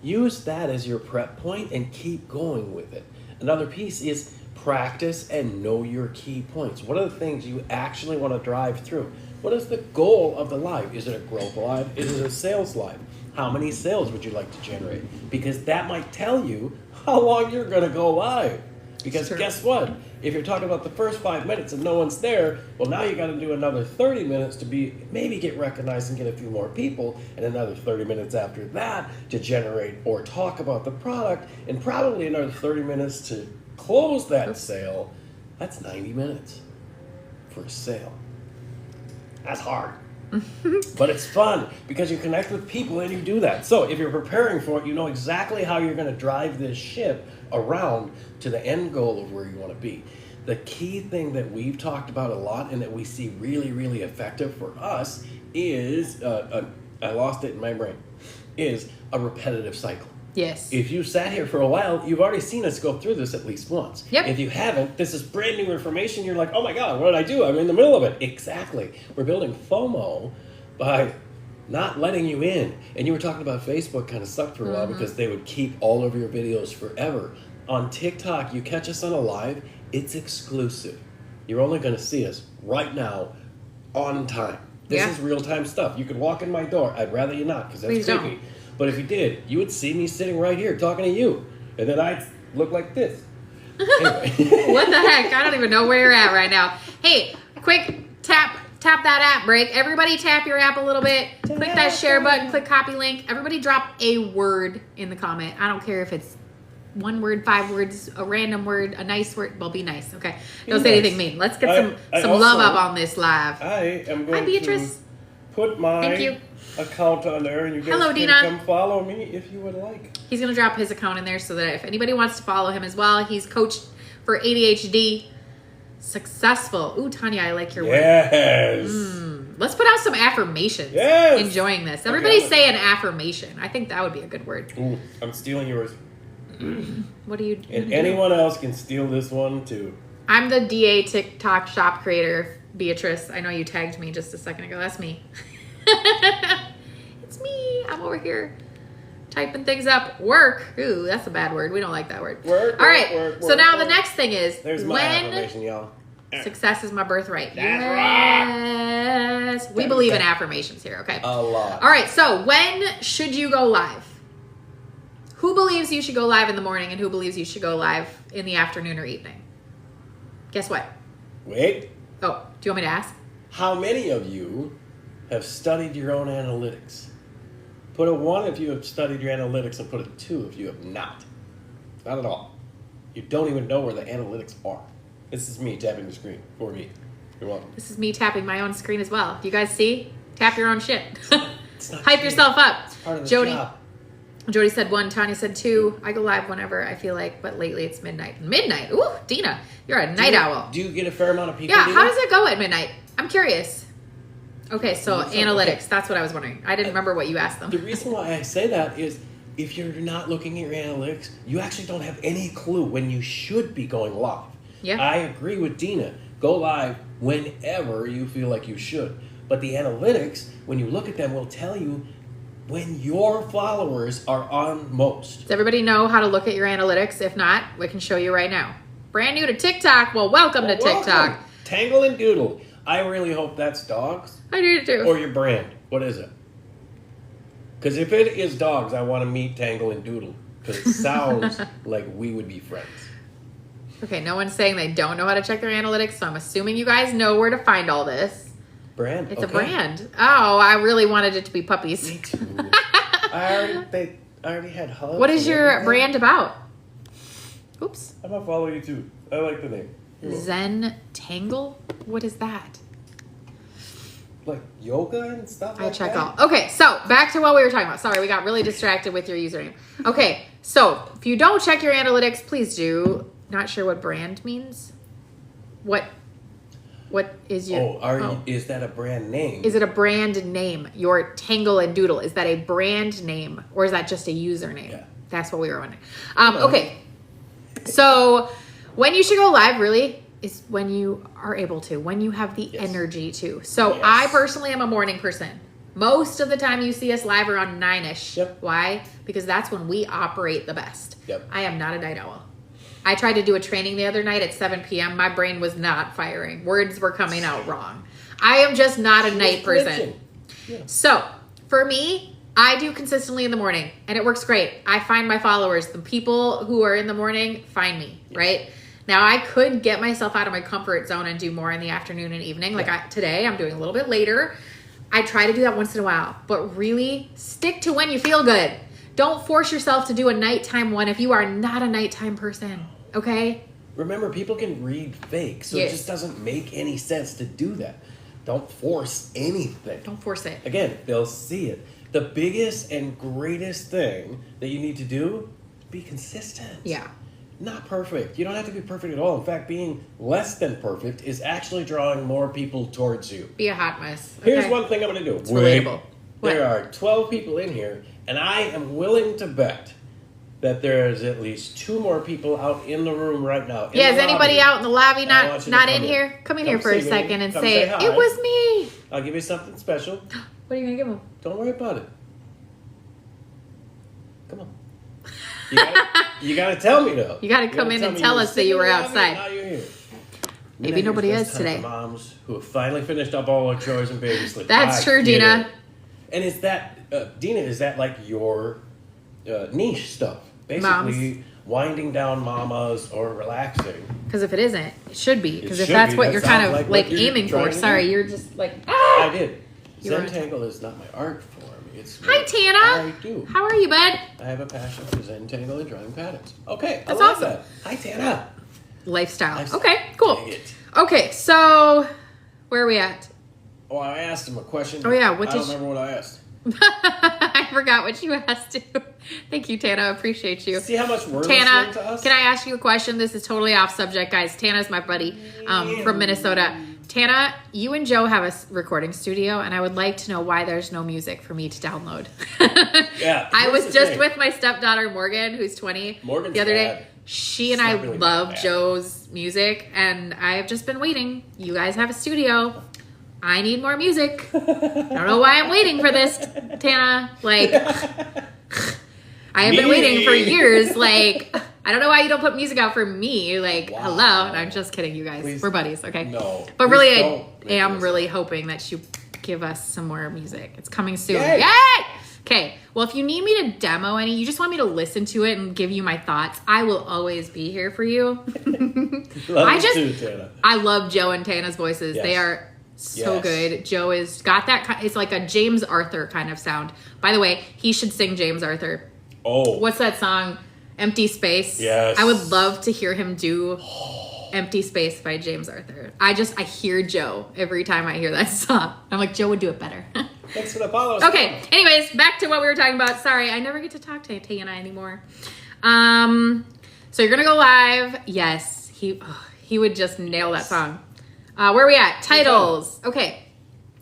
Use that as your prep point and keep going with it. Another piece is practice and know your key points. What are the things you actually want to drive through? What is the goal of the live? Is it a growth live? Is it a sales live? How many sales would you like to generate? Because that might tell you how long you're going to go live. Because Sure. guess what? If you're talking about the first 5 minutes and no one's there, well, now you got to do another 30 minutes to maybe get recognized and get a few more people, and another 30 minutes after that to generate or talk about the product, and probably another 30 minutes to close that sale. That's 90 minutes for a sale. That's hard. But it's fun because you connect with people and you do that. So if you're preparing for it, you know exactly how you're going to drive this ship around to the end goal of where you want to be. The key thing that we've talked about a lot and that we see really, really effective for us is, I lost it in my brain, is a repetitive cycle. Yes. If you sat here for a while, you've already seen us go through this at least once. Yep. If you haven't, this is brand new information. You're like, oh my God, what did I do? I'm in the middle of it. Exactly. We're building FOMO by not letting you in. And you were talking about Facebook kind of sucked for a while because they would keep all of your videos forever. On TikTok, you catch us on a live, it's exclusive. You're only going to see us right now on time. This Yeah. is real-time stuff. You could walk in my door. I'd rather you not because that's Please creepy. don't. But if you did, you would see me sitting right here talking to you. And then I'd look like this. Anyway. What the heck? I don't even know where you're at right now. Hey, quick tap that app break. Everybody tap your app a little bit. Click that share button. Click copy link. Everybody drop a word in the comment. I don't care if it's 1 word, 5 words, a random word, a nice word. Well, be nice, okay? Don't say anything mean. Let's get some love up on this live. I am going Hi, Beatrice. to put my Thank you. account on there, and you guys Hello, can Dina. come follow me if you would like. He's going to drop his account in there so that if anybody wants to follow him as well, he's coached for ADHD. Successful. Ooh, Tanya, I like your word. Yes. Let's put out some affirmations. Yes. Enjoying this. Everybody Okay. say an affirmation. I think that would be a good word. Ooh, I'm stealing yours. What do you And anyone else can steal this one too. I'm the DA TikTok shop creator, Beatrice. I know you tagged me just a second ago. That's me. It's me. I'm over here typing things up. Work. Ooh, that's a bad word. We don't like that word. Work, All right. work, So work, now work. the next thing is There's my affirmation, y'all. success is my birthright. That's Yes. We believe in affirmations here, okay? A lot. All right. So when should you go live? Who believes you should go live in the morning and who believes you should go live in the afternoon or evening? Guess what? Wait. Oh, do you want me to ask? How many of you have studied your own analytics? Put a 1 if you have studied your analytics and put a 2 if you have not. Not at all. You don't even know where the analytics are. This is me tapping the screen for me. You're welcome. This is me tapping my own screen as well. Do you guys see? Tap your own shit. It's not Hype cheating. yourself up. It's part of the Jody. job. Jody said 1, Tanya said 2. I go live whenever I feel like, but lately it's midnight. Midnight? Ooh, Dina, you're a night owl. Do you get a fair amount of people? Yeah, Dina? how does it go at midnight? I'm curious. Okay, so Okay. analytics. That's what I was wondering. I didn't remember what you asked them. The reason why I say that is if you're not looking at your analytics, you actually don't have any clue when you should be going live. Yeah. I agree with Dina. Go live whenever you feel like you should. But the analytics, when you look at them, will tell you when your followers are on most. Does everybody know how to look at your analytics? If not, we can show you right now. Brand new to TikTok. Well, welcome to TikTok. Welcome. Tangle and Doodle. I really hope that's dogs I do too. or your brand. What is it? Because if it is dogs, I want to meet Tangle and Doodle. Because it sounds like we would be friends. Okay, no one's saying they don't know how to check their analytics, so I'm assuming you guys know where to find all this. Brand. It's a okay. brand. Oh, I really wanted it to be puppies. Me too. I already had hugs. What is and your everything. brand about? Oops. I'm gonna follow you too. I like the name. You're welcome. Zen Tangle? What is that? Like yoga and stuff. I like check that? all. Okay, so back to what we were talking about. Sorry, we got really distracted with your username. Okay, so if you don't check your analytics, please do. Not sure what brand means. What is your? Is that a brand name? Is it a brand name? Your Tangle and Doodle, is that a brand name or is that just a username? Yeah. That's what we were wondering. Okay, so when you should go live really is when you are able to, when you have the Yes. energy to. So Yes. I personally am a morning person. Most of the time you see us live around 9ish. Yep. Why? Because that's when we operate the best. Yep. I am not a night owl. I tried to do a training the other night at 7 p.m. My brain was not firing. Words were coming out wrong. I am just not a night person. Yeah. So for me, I do consistently in the morning and it works great. I find my followers, the people who are in the morning find me, right? Now I could get myself out of my comfort zone and do more in the afternoon and evening. Like today I'm doing a little bit later. I try to do that once in a while, but really stick to when you feel good. Don't force yourself to do a nighttime one if you are not a nighttime person. Okay? Remember, people can read fake, so Yes. it just doesn't make any sense to do that. Don't force anything. Don't force it. Again, they'll see it. The biggest and greatest thing that you need to do, be consistent. Yeah. Not perfect. You don't have to be perfect at all. In fact, being less than perfect is actually drawing more people towards you. Be a hot mess. Okay? Here's one thing I'm going to do. It's relatable. What? There are 12 people in here, and I am willing to bet that there's at least 2 more people out in the room right now. Yeah, is anybody out in the lobby I want not you to not come in in. here? Come in Come here for a see me. second and Come say, say hi. it was me. I'll give you something special. What are you going to give them? Don't worry about it. Come on. You gotta tell me though. You gotta come in tell and me tell were us that you were sitting in the lobby outside. and Now you're here. Maybe Midnight nobody Ears is Best Time today. for moms who have finally finished up all their chores and baby sleep. That's I true, get Dina. it. And is that, Dina, is that like your niche stuff? Basically, winding down mamas or relaxing. Because if it isn't, it should be. Because It if should that's be. what That you're kind sounds of like like what you're aiming trying for. to do. Sorry, you're just like, I did. You were- Zentangle is not my art form. It's Hi, what Tana. I do. How are you, bud? I have a passion for Zentangle and drawing patterns. Okay, That's I love awesome. that. Hi, Tana. Lifestyle. Lifestyle. Okay, cool. Dang it. Okay, so where are we at? Oh, I asked him a question. Oh, yeah, what I did don't you- remember what I asked. I forgot what you asked too. Thank you, Tana. Appreciate you. See how much we're Tana, listening to us? can I ask you a question? This is totally off subject, guys. Tana's my buddy from Minnesota. Tana, you and Joe have a recording studio, and I would like to know why there's no music for me to download. Yeah, I here's was the just thing. with my stepdaughter, Morgan, who's 20, Morgan's the other bad. day. She and It's I not really love that bad. Joe's music, and I've just been waiting. You guys have a studio. I need more music. I don't know why I'm waiting for this, Tana. Like, I have been waiting for years. Like, I don't know why you don't put music out for me. Like, Wow. hello. And I'm just kidding, you guys. Please. We're buddies, okay? No, But please really, I don't make am this really up. hoping that you give us some more music. It's coming soon. Yay! Yay! Okay. Well, if you need me to demo any, you just want me to listen to it and give you my thoughts, I will always be here for you. Love I you just- too, Tana. I love Joe and Tana's voices. Yes. They are so Yes. good. Joe is got that. It's like a James Arthur kind of sound. By the way, he should sing James Arthur. Oh, What's that song? Empty Space. Yes. I would love to hear him do Empty Space by James Arthur. I hear Joe every time I hear that song. I'm like, Joe would do it better. thanks for the follow. Okay. Anyways, back to what we were talking about. Sorry, I never get to talk to Tana anymore. So you're gonna go live. Yes, he would just nail that song. Where are we at? Titles. Okay.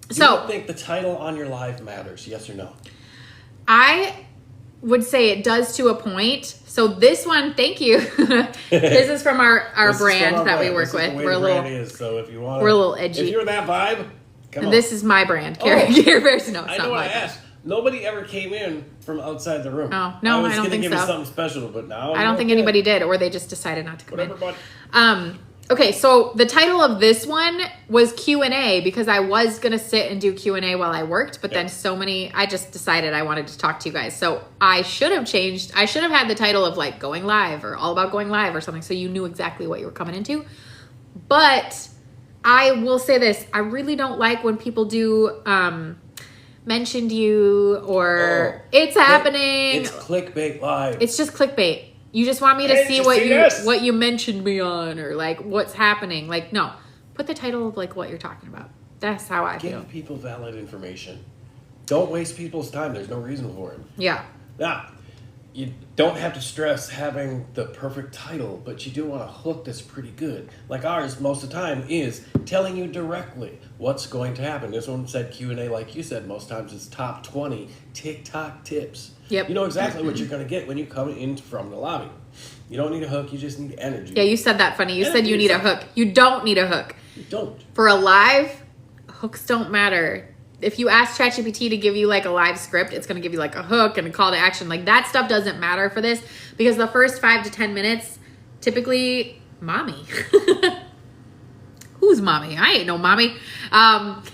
Do So you think the title on your live matters? Yes or no? I would say it does to a point. So this one, thank you. This is from our This is brand from our that we brand. work This is with. the way We're a the brand little. is. So if you want, we're a little edgy. If you're that vibe, come on. This is my brand. Oh. Care Bears. No, it's I not know what my I brand. asked. Nobody ever came in from outside the room. Oh, no, I was I don't gonna think give you so. something special, but now I don't think anybody did, or they just decided not to come Whatever, in. bud. Okay, so the title of this one was Q&A because I was going to sit and do Q&A while I worked, but then I just decided I wanted to talk to you guys. So I should have had the title of like going live or all about going live or something so you knew exactly what you were coming into. But I will say this, I really don't like when people do mentioned you or it's happening. It's clickbait live. It's just clickbait. You just want me to Hey, see did you what see you this? what you mentioned me on or like what's happening. Like no, put the title of like what you're talking about. That's how I feel. Give people valid information. Don't waste people's time. There's no reason for it. Yeah. Now, you don't have to stress having the perfect title, but you do want a hook that's pretty good. Like ours, most of the time, is telling you directly what's going to happen. This one said Q&A, like you said, most times it's top 20 TikTok tips. Yep. You know exactly what you're going to get when you come in from the lobby. You don't need a hook, you just need energy. Yeah, you said that funny. You Yeah, said you you need a said- hook. You don't need a hook. You don't. For a live, hooks don't matter. If you ask ChatGPT to give you like a live script, it's going to give you like a hook and a call to action. Like that stuff doesn't matter for this because the first 5 to 10 minutes, typically, mommy. Who's mommy? I ain't no mommy.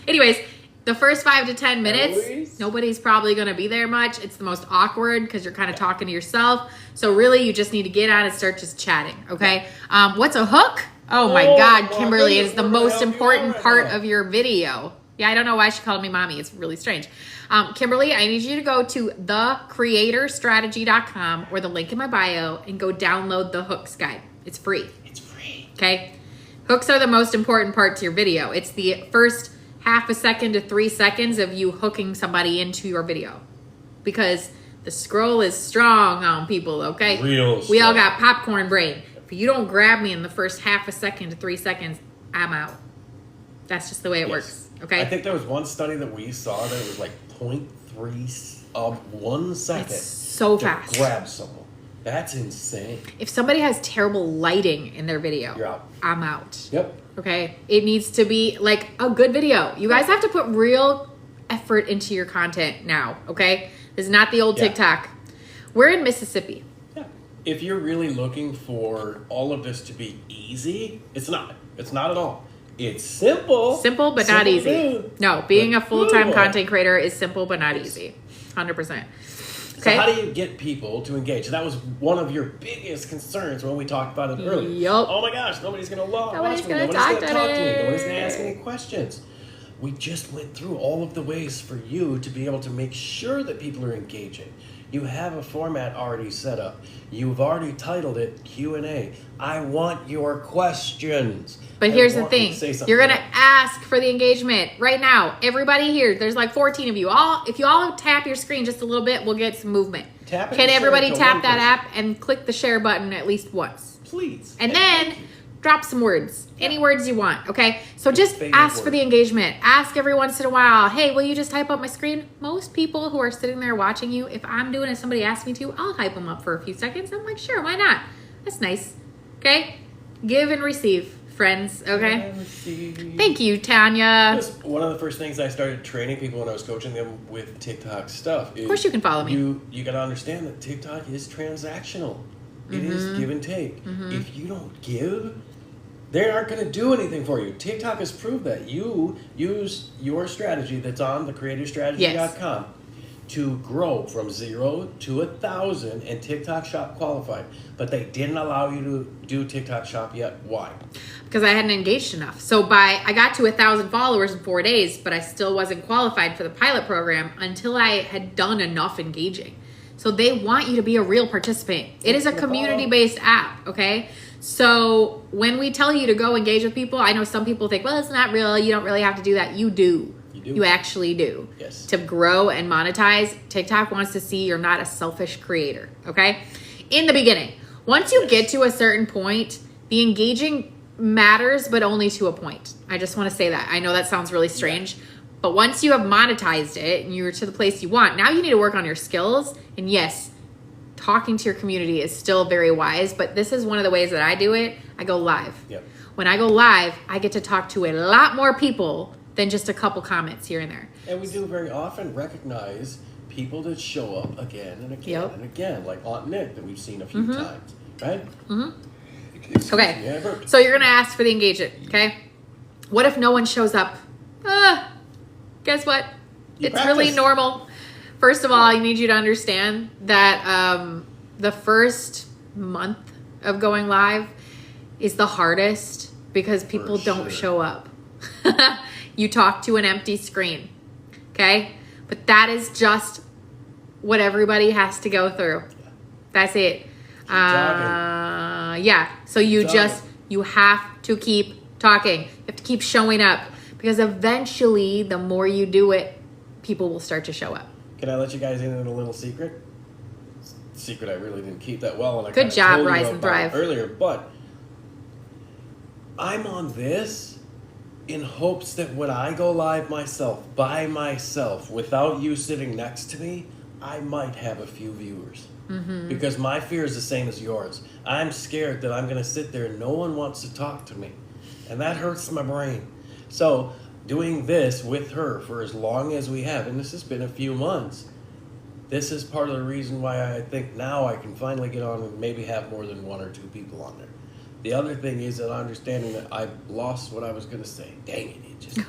Anyways, the first 5 to 10 minutes, Eloise? nobody's probably going to be there much. It's the most awkward because you're kind of talking to yourself. So really, you just need to get on and start just chatting. Okay. What's a hook? Oh my Oh, God, my Kimberly, goodness, is the we're gonna most help you important out right part now. of your video. Yeah, I don't know why she called me mommy. It's really strange. Kimberly, I need you to go to thecreatorstrategy.com or the link in my bio and go download the hooks guide. It's free. It's free. Okay. Hooks are the most important part to your video. It's the first half a second to 3 seconds of you hooking somebody into your video because the scroll is strong on people. Okay. Real We all strong. got popcorn brain. If you don't grab me in the first half a second to 3 seconds, I'm out. That's just the way it Yes. works. Okay. I think there was one study that we saw that it was like 0.3 of 1 second. It's so to fast. grab someone. That's insane. If somebody has terrible lighting in their video, You're out. I'm out. Yep. Okay. It needs to be like a good video. You guys have to put real effort into your content now. Okay. This is not the old Yeah. TikTok. We're in Mississippi. Yeah. If you're really looking for all of this to be easy, it's not. It's not at all. It's simple. Simple, but not Simple easy. to do. No, being But a full-time cool. content creator is simple, but not easy. 100%. So Okay. how do you get people to engage? That was one of your biggest concerns when we talked about it earlier. Yup. Oh my gosh, nobody's going to watch Nobody's me. gonna Nobody's talk going to to talk to me. me. Nobody's going to ask any questions. We just went through all of the ways for you to be able to make sure that people are engaging. You have a format already set up. You've already titled it Q&A. I want your questions. But I here's the want you thing. to say something You're going to else. ask for the engagement right now. Everybody here, there's like 14 of you. If you all tap your screen just a little bit, we'll get some movement. Tap it Can and share everybody it to tap one that person. app and click the share button at least once? Please. And then thank you. drop some words. Any words you want, okay? So just favorite ask for word. the engagement. Ask every once in a while, hey, will you just type up my screen? Most people who are sitting there watching you, if I'm doing it, somebody asks me to, I'll hype them up for a few seconds. I'm like, sure, why not? That's nice, okay? Give and receive, friends, okay? Thank you, Tanya. That's one of the first things I started training people when I was coaching them with TikTok stuff. Of course you can follow me. You got to understand that TikTok is transactional. It is give and take. If you don't give, they aren't going to do anything for you. TikTok has proved that. You use your strategy that's on thecreatorstrategy.com to grow from 0 to 1,000 and TikTok Shop qualified. But they didn't allow you to do TikTok Shop yet. Why? Because I hadn't engaged enough. So I got to 1,000 followers in 4 days, but I still wasn't qualified for the pilot program until I had done enough engaging. So they want you to be a real participant. It is a community-based app, okay? So when we tell you to go engage with people, I know some people think, well, it's not real. You don't really have to do that. You do. You do. You actually do. Yes. To grow and monetize, TikTok wants to see you're not a selfish creator, okay? In the beginning. Once you get to a certain point, the engaging matters, but only to a point. I just want to say that. I know that sounds really strange, but once you have monetized it and you're to the place you want, now you need to work on your skills. And yes, talking to your community is still very wise, but this is one of the ways that I do it. I go live. Yep. When I go live, I get to talk to a lot more people than just a couple comments here and there. And we do very often recognize people that show up again and again Yep. and again, like Aunt Nick that we've seen a few times, right? Okay. Yeah, I burped. So you're going to ask for the engagement, okay? What if no one shows up? Guess what? You It's really practice. normal. First of all, I need you to understand that the first month of going live is the hardest because people For don't sure. show up. You talk to an empty screen, okay? But that is just what everybody has to go through. That's it. talking. Yeah. So you Keep just, talking. you have to keep talking. You have to keep showing up because eventually the more you do it, people will start to show up. Can I let you guys in on a little secret? Secret I really didn't keep that well, and I Good kinda job, told you Rise and about it Thrive. earlier. But I'm on this in hopes that when I go live myself, by myself, without you sitting next to me, I might have a few viewers. Because my fear is the same as yours. I'm scared that I'm going to sit there and no one wants to talk to me. And that hurts my brain. So doing this with her for as long as we have, and this has been a few months, this is part of the reason why I think now I can finally get on and maybe have more than 1 or 2 people on there. The other thing is that understanding that I lost what I was going to say. Dang it. It just...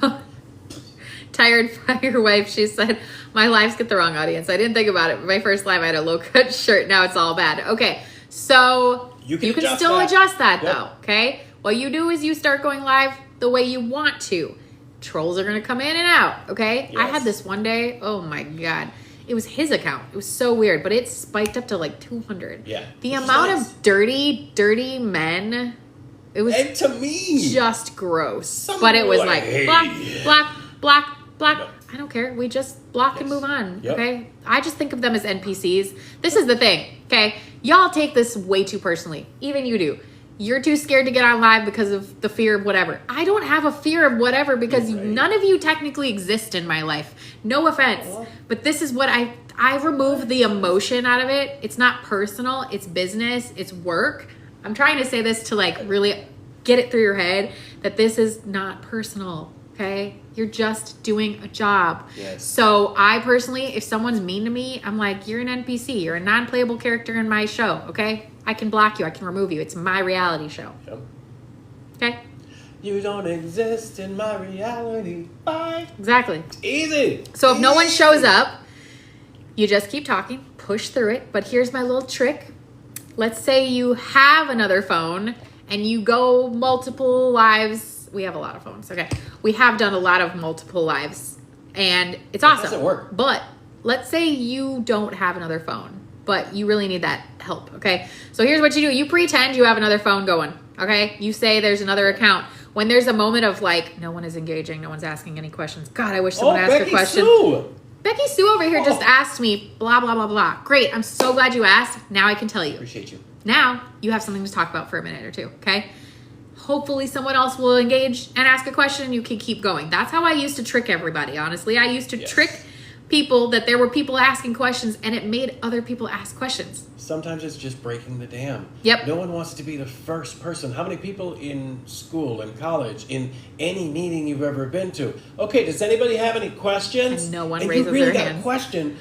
Tired Fire Wife, she said, my lives get the wrong audience. I didn't think about it. My first live, I had a low-cut shirt. Now it's all bad. Okay, so You can adjust still that. adjust that, Yep. though, okay? What you do is you start going live the way you want to. Trolls are going to come in and out, okay? I Yes. had this one day. Oh, my God. It was his account. It was so weird, but it spiked up to like 200. Yeah. The Which is amount nice. of dirty men, it was And to me, just gross. Some But it was people like hate block, it. block. Yep. I don't care. We just block and Yes. move on. Yep. Okay. I just think of them as NPCs. This is the thing. Okay. Y'all take this way too personally. Even you do. You're too scared to get on live because of the fear of whatever. I don't have a fear of whatever because Right. none of you technically exist in my life. No offense. Well. But this is what I remove the emotion out of it. It's not personal. It's business. It's work. I'm trying to say this to like really get it through your head that this is not personal. Okay. You're just doing a job. Yes. So I personally, if someone's mean to me, I'm like, you're an NPC. You're a non-playable character in my show. Okay. I can block you. I can remove you. It's my reality show. Yep. Okay. You don't exist in my reality. Bye. Exactly. Easy. So if no one shows up, you just keep talking, push through it. But here's my little trick. Let's say you have another phone and you go multiple lives. We have a lot of phones. Okay. We have done a lot of multiple lives and it's awesome. doesn't work. But let's say you don't have another phone, but you really need that help. Okay. So here's what you do. You pretend you have another phone going. Okay. You say there's another account. When there's a moment of like, no one is engaging, no one's asking any questions. God, I wish someone asked Becky a question. Sue. Becky Sue over here just asked me, blah, blah, blah, blah. Great. I'm so glad you asked. Now I can tell you. Appreciate you. Now you have something to talk about for a minute or two, okay? Hopefully someone else will engage and ask a question and you can keep going. That's how I used to trick everybody, honestly. I used to trick people that there were people asking questions and it made other people ask questions. Sometimes it's just breaking the dam. Yep. No one wants to be the first person. How many people in school, in college, in any meeting you've ever been to? Okay, does anybody have any questions? And no one and raises you really their got hand. a question.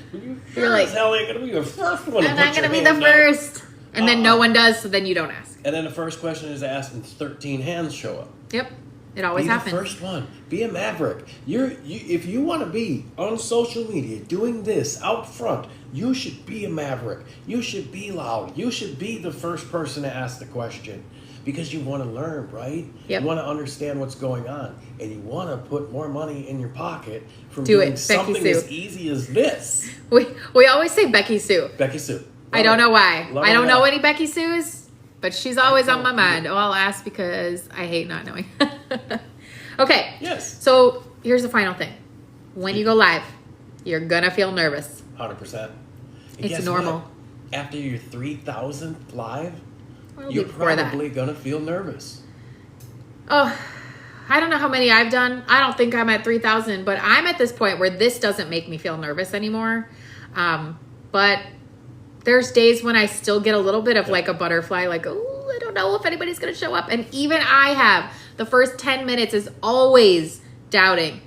You're like, as hell ain't gonna be the first one. I'm not going to be the first. And then no one does, so then you don't ask. And then the first question is asked and 13 hands show up. Yep. It always Be happens. the first one. Be a maverick. If you want to be on social media doing this out front, you should be a maverick. You should be loud. You should be the first person to ask the question because you want to learn, right? Yep. You want to understand what's going on, and you want to put more money in your pocket from Do it, doing Becky something Sue. as easy as this. We always say Becky Sue. Becky Sue. I don't know why. Love I don't her know now. any Becky Sues, but she's always on my mind. Oh, I'll ask because I hate not knowing. Okay. Yes. So here's the final thing. When you go live, you're going to feel nervous. 100%. And It's guess normal. what? After your 3,000th live, Well, you're before that. probably going to feel nervous. Oh, I don't know how many I've done. I don't think I'm at 3,000, but I'm at this point where this doesn't make me feel nervous anymore. But there's days when I still get a little bit of like a butterfly, like, oh, I don't know if anybody's going to show up. And even I have. The first 10 minutes is always doubting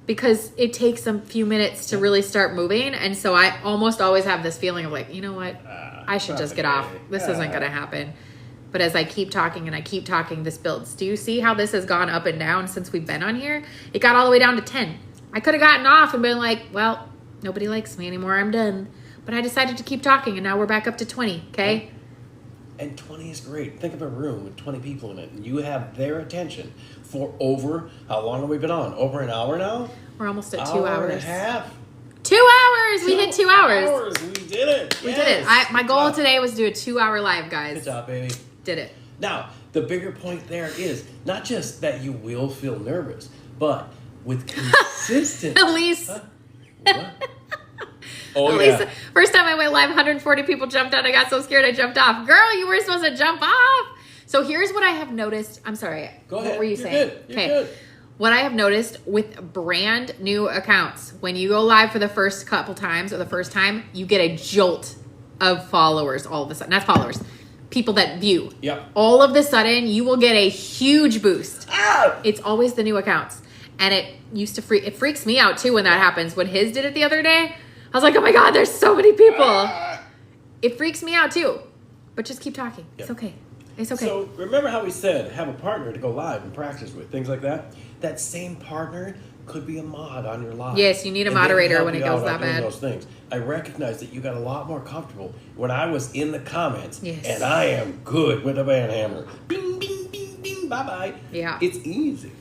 because it takes a few minutes to really start moving. And so I almost always have this feeling of like, you know what? I should just get off. This isn't going to happen. But as I keep talking and I keep talking, this builds. Do you see how this has gone up and down since we've been on here? It got all the way down to 10. I could have gotten off and been like, well, nobody likes me anymore. I'm done. But I decided to keep talking and now we're back up to 20, okay? And 20 is great. Think of a room with 20 people in it, and you have their attention for over, how long have we been on? Over an hour now? We're almost at 2 Hour hours. and a half. 2 hours! We hit 2 hours. We did it. We did it. My goal today was to do a 2-hour live, guys. Good job, baby. Did it. Now, the bigger point there is not just that you will feel nervous, but with consistent... Elise. Huh? What? Oh, Elise, yeah. first time I went live, 140 people jumped on. I got so scared I jumped off. Girl, you were supposed to jump off. So here's what I have noticed. I'm sorry. Go ahead. What were you You're saying? good. You're good. What I have noticed with brand new accounts, when you go live for the first couple times or the first time, you get a jolt of followers all of a sudden. Not followers, people that view. Yep. All of a sudden, you will get a huge boost. Ah! It's always the new accounts. And it freaks me out too when that happens. When his did it the other day, I was like, oh my God, there's so many people. Ah! It freaks me out too. But just keep talking. Yep. It's okay. It's okay. So remember how we said have a partner to go live and practice with, things like that? That same partner could be a mod on your live. Yes, you need a And they moderator help when it you goes out that on doing bad. Those things. I recognize that you got a lot more comfortable when I was in the comments. Yes. And I am good with a band hammer. Bing, bing, bing, bing, bye-bye. Yeah. It's easy.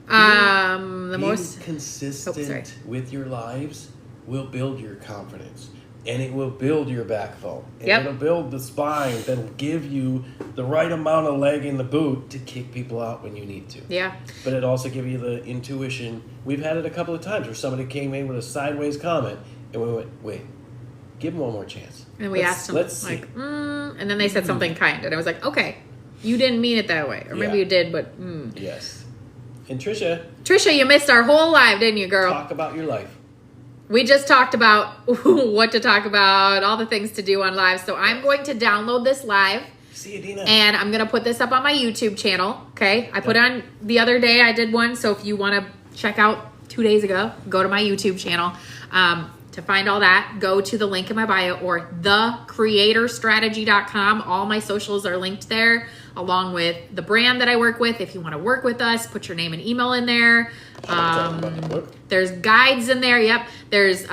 The Being most consistent with your lives will build your confidence. And it will build your backbone. And Yep. it'll build the spine that'll give you the right amount of leg in the boot to kick people out when you need to. Yeah. But it also give you the intuition. We've had it a couple of times where somebody came in with a sideways comment and we went, wait, give them one more chance. And we asked them, Let's see. like, and then they said something kind. And I was like, okay, you didn't mean it that way. Or maybe Yeah. you did, but Yes. And Trisha, Trisha, you missed our whole live, didn't you, girl? talk about your life. We just talked about what to talk about, all the things to do on live. So I'm going to download this live. See you, Dina. And I'm going to put this up on my YouTube channel, okay? I put on the other day, I did one. So if you want to check out 2 days ago, go to my YouTube channel. To find all that, go to the link in my bio or thecreatorstrategy.com. All my socials are linked there, along with the brand that I work with. If you want to work with us, put your name and email in there. There's guides in there. Yep. There's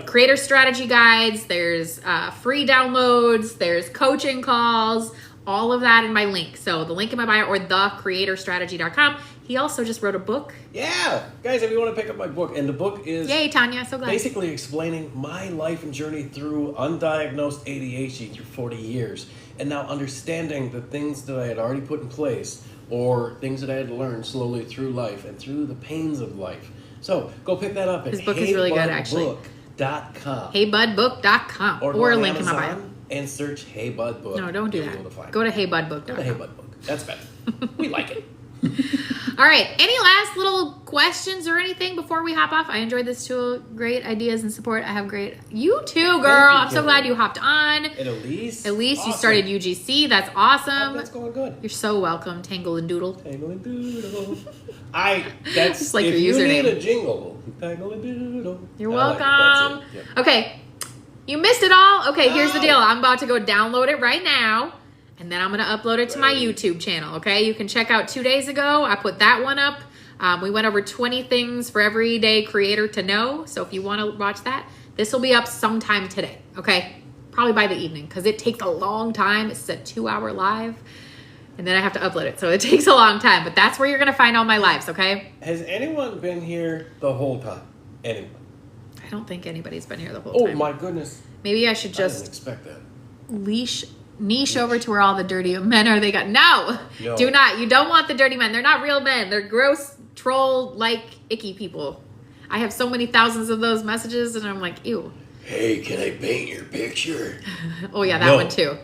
creator strategy guides. There's free downloads. There's coaching calls. All of that in my link. So the link in my bio or thecreatorstrategy.com. He also just wrote a book. Yeah. Guys, if you want to pick up my book, and the book is... Yay, Tanya. So glad. Basically explaining my life and journey through undiagnosed ADHD through 40 years. And now understanding the things that I had already put in place or things that I had learned slowly through life and through the pains of life. So go pick that up at His book is really good, actually. heybudbook.com. heybudbook.com or link in my bio. And search Hey Bud Book. No, don't do that. Go to heybudbook.com. Go to Hey Bud Book. That's better. We like it. All right. Any last little questions or anything before we hop off? I enjoyed this too. Great ideas and support. I have great. You too, girl. I'm so glad you hopped on. And Elise. Awesome. You started UGC. That's awesome. That's going good. You're so welcome, Tangle and Doodle. Tangle and Doodle. That's just like if your username. You need a jingle. Tangle and Doodle. You're welcome. Like yep. Okay. You missed it all? Okay, here's the deal. I'm about to go download it right now. And then I'm going to upload it to my YouTube channel, okay? You can check out 2 days ago. I put that one up. We went over 20 things for everyday creator to know. So if you want to watch that, this will be up sometime today, okay? Probably by the evening because it takes a long time. It's a 2-hour live. And then I have to upload it. So it takes a long time. But that's where you're going to find all my lives, okay? Has anyone been here the whole time? Anyone? I don't think anybody's been here the whole time. Oh, my goodness. Maybe I should I didn't just expect that. niche over to where all the dirty men are. They got no, do not. You don't want the dirty men. They're not real men. They're gross, troll, like icky people. I have so many thousands of those messages, and I'm like, ew. Hey, can I paint your picture? Oh yeah, that one too.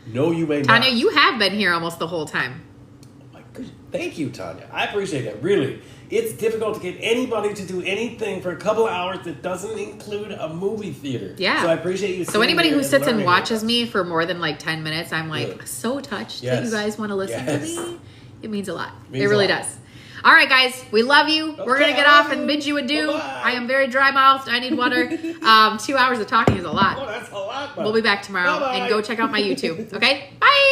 No, you may not. Tanya, you have been here almost the whole time. Oh my goodness. Thank you, Tanya. I appreciate that. Really. It's difficult to get anybody to do anything for a couple of hours that doesn't include a movie theater. Yeah. So I appreciate you. So anybody who sits and learning watches me for more than like 10 minutes, I'm like so touched that you guys want to listen to me. It means a lot. It really does. All right, guys, we love you. Okay, we're going to get off and bid you adieu. Bye-bye. I am very dry-mouthed. I need water. 2 hours of talking is a lot. Oh, that's a lot. We'll be back tomorrow. Bye-bye. And go check out my YouTube. Okay? Bye.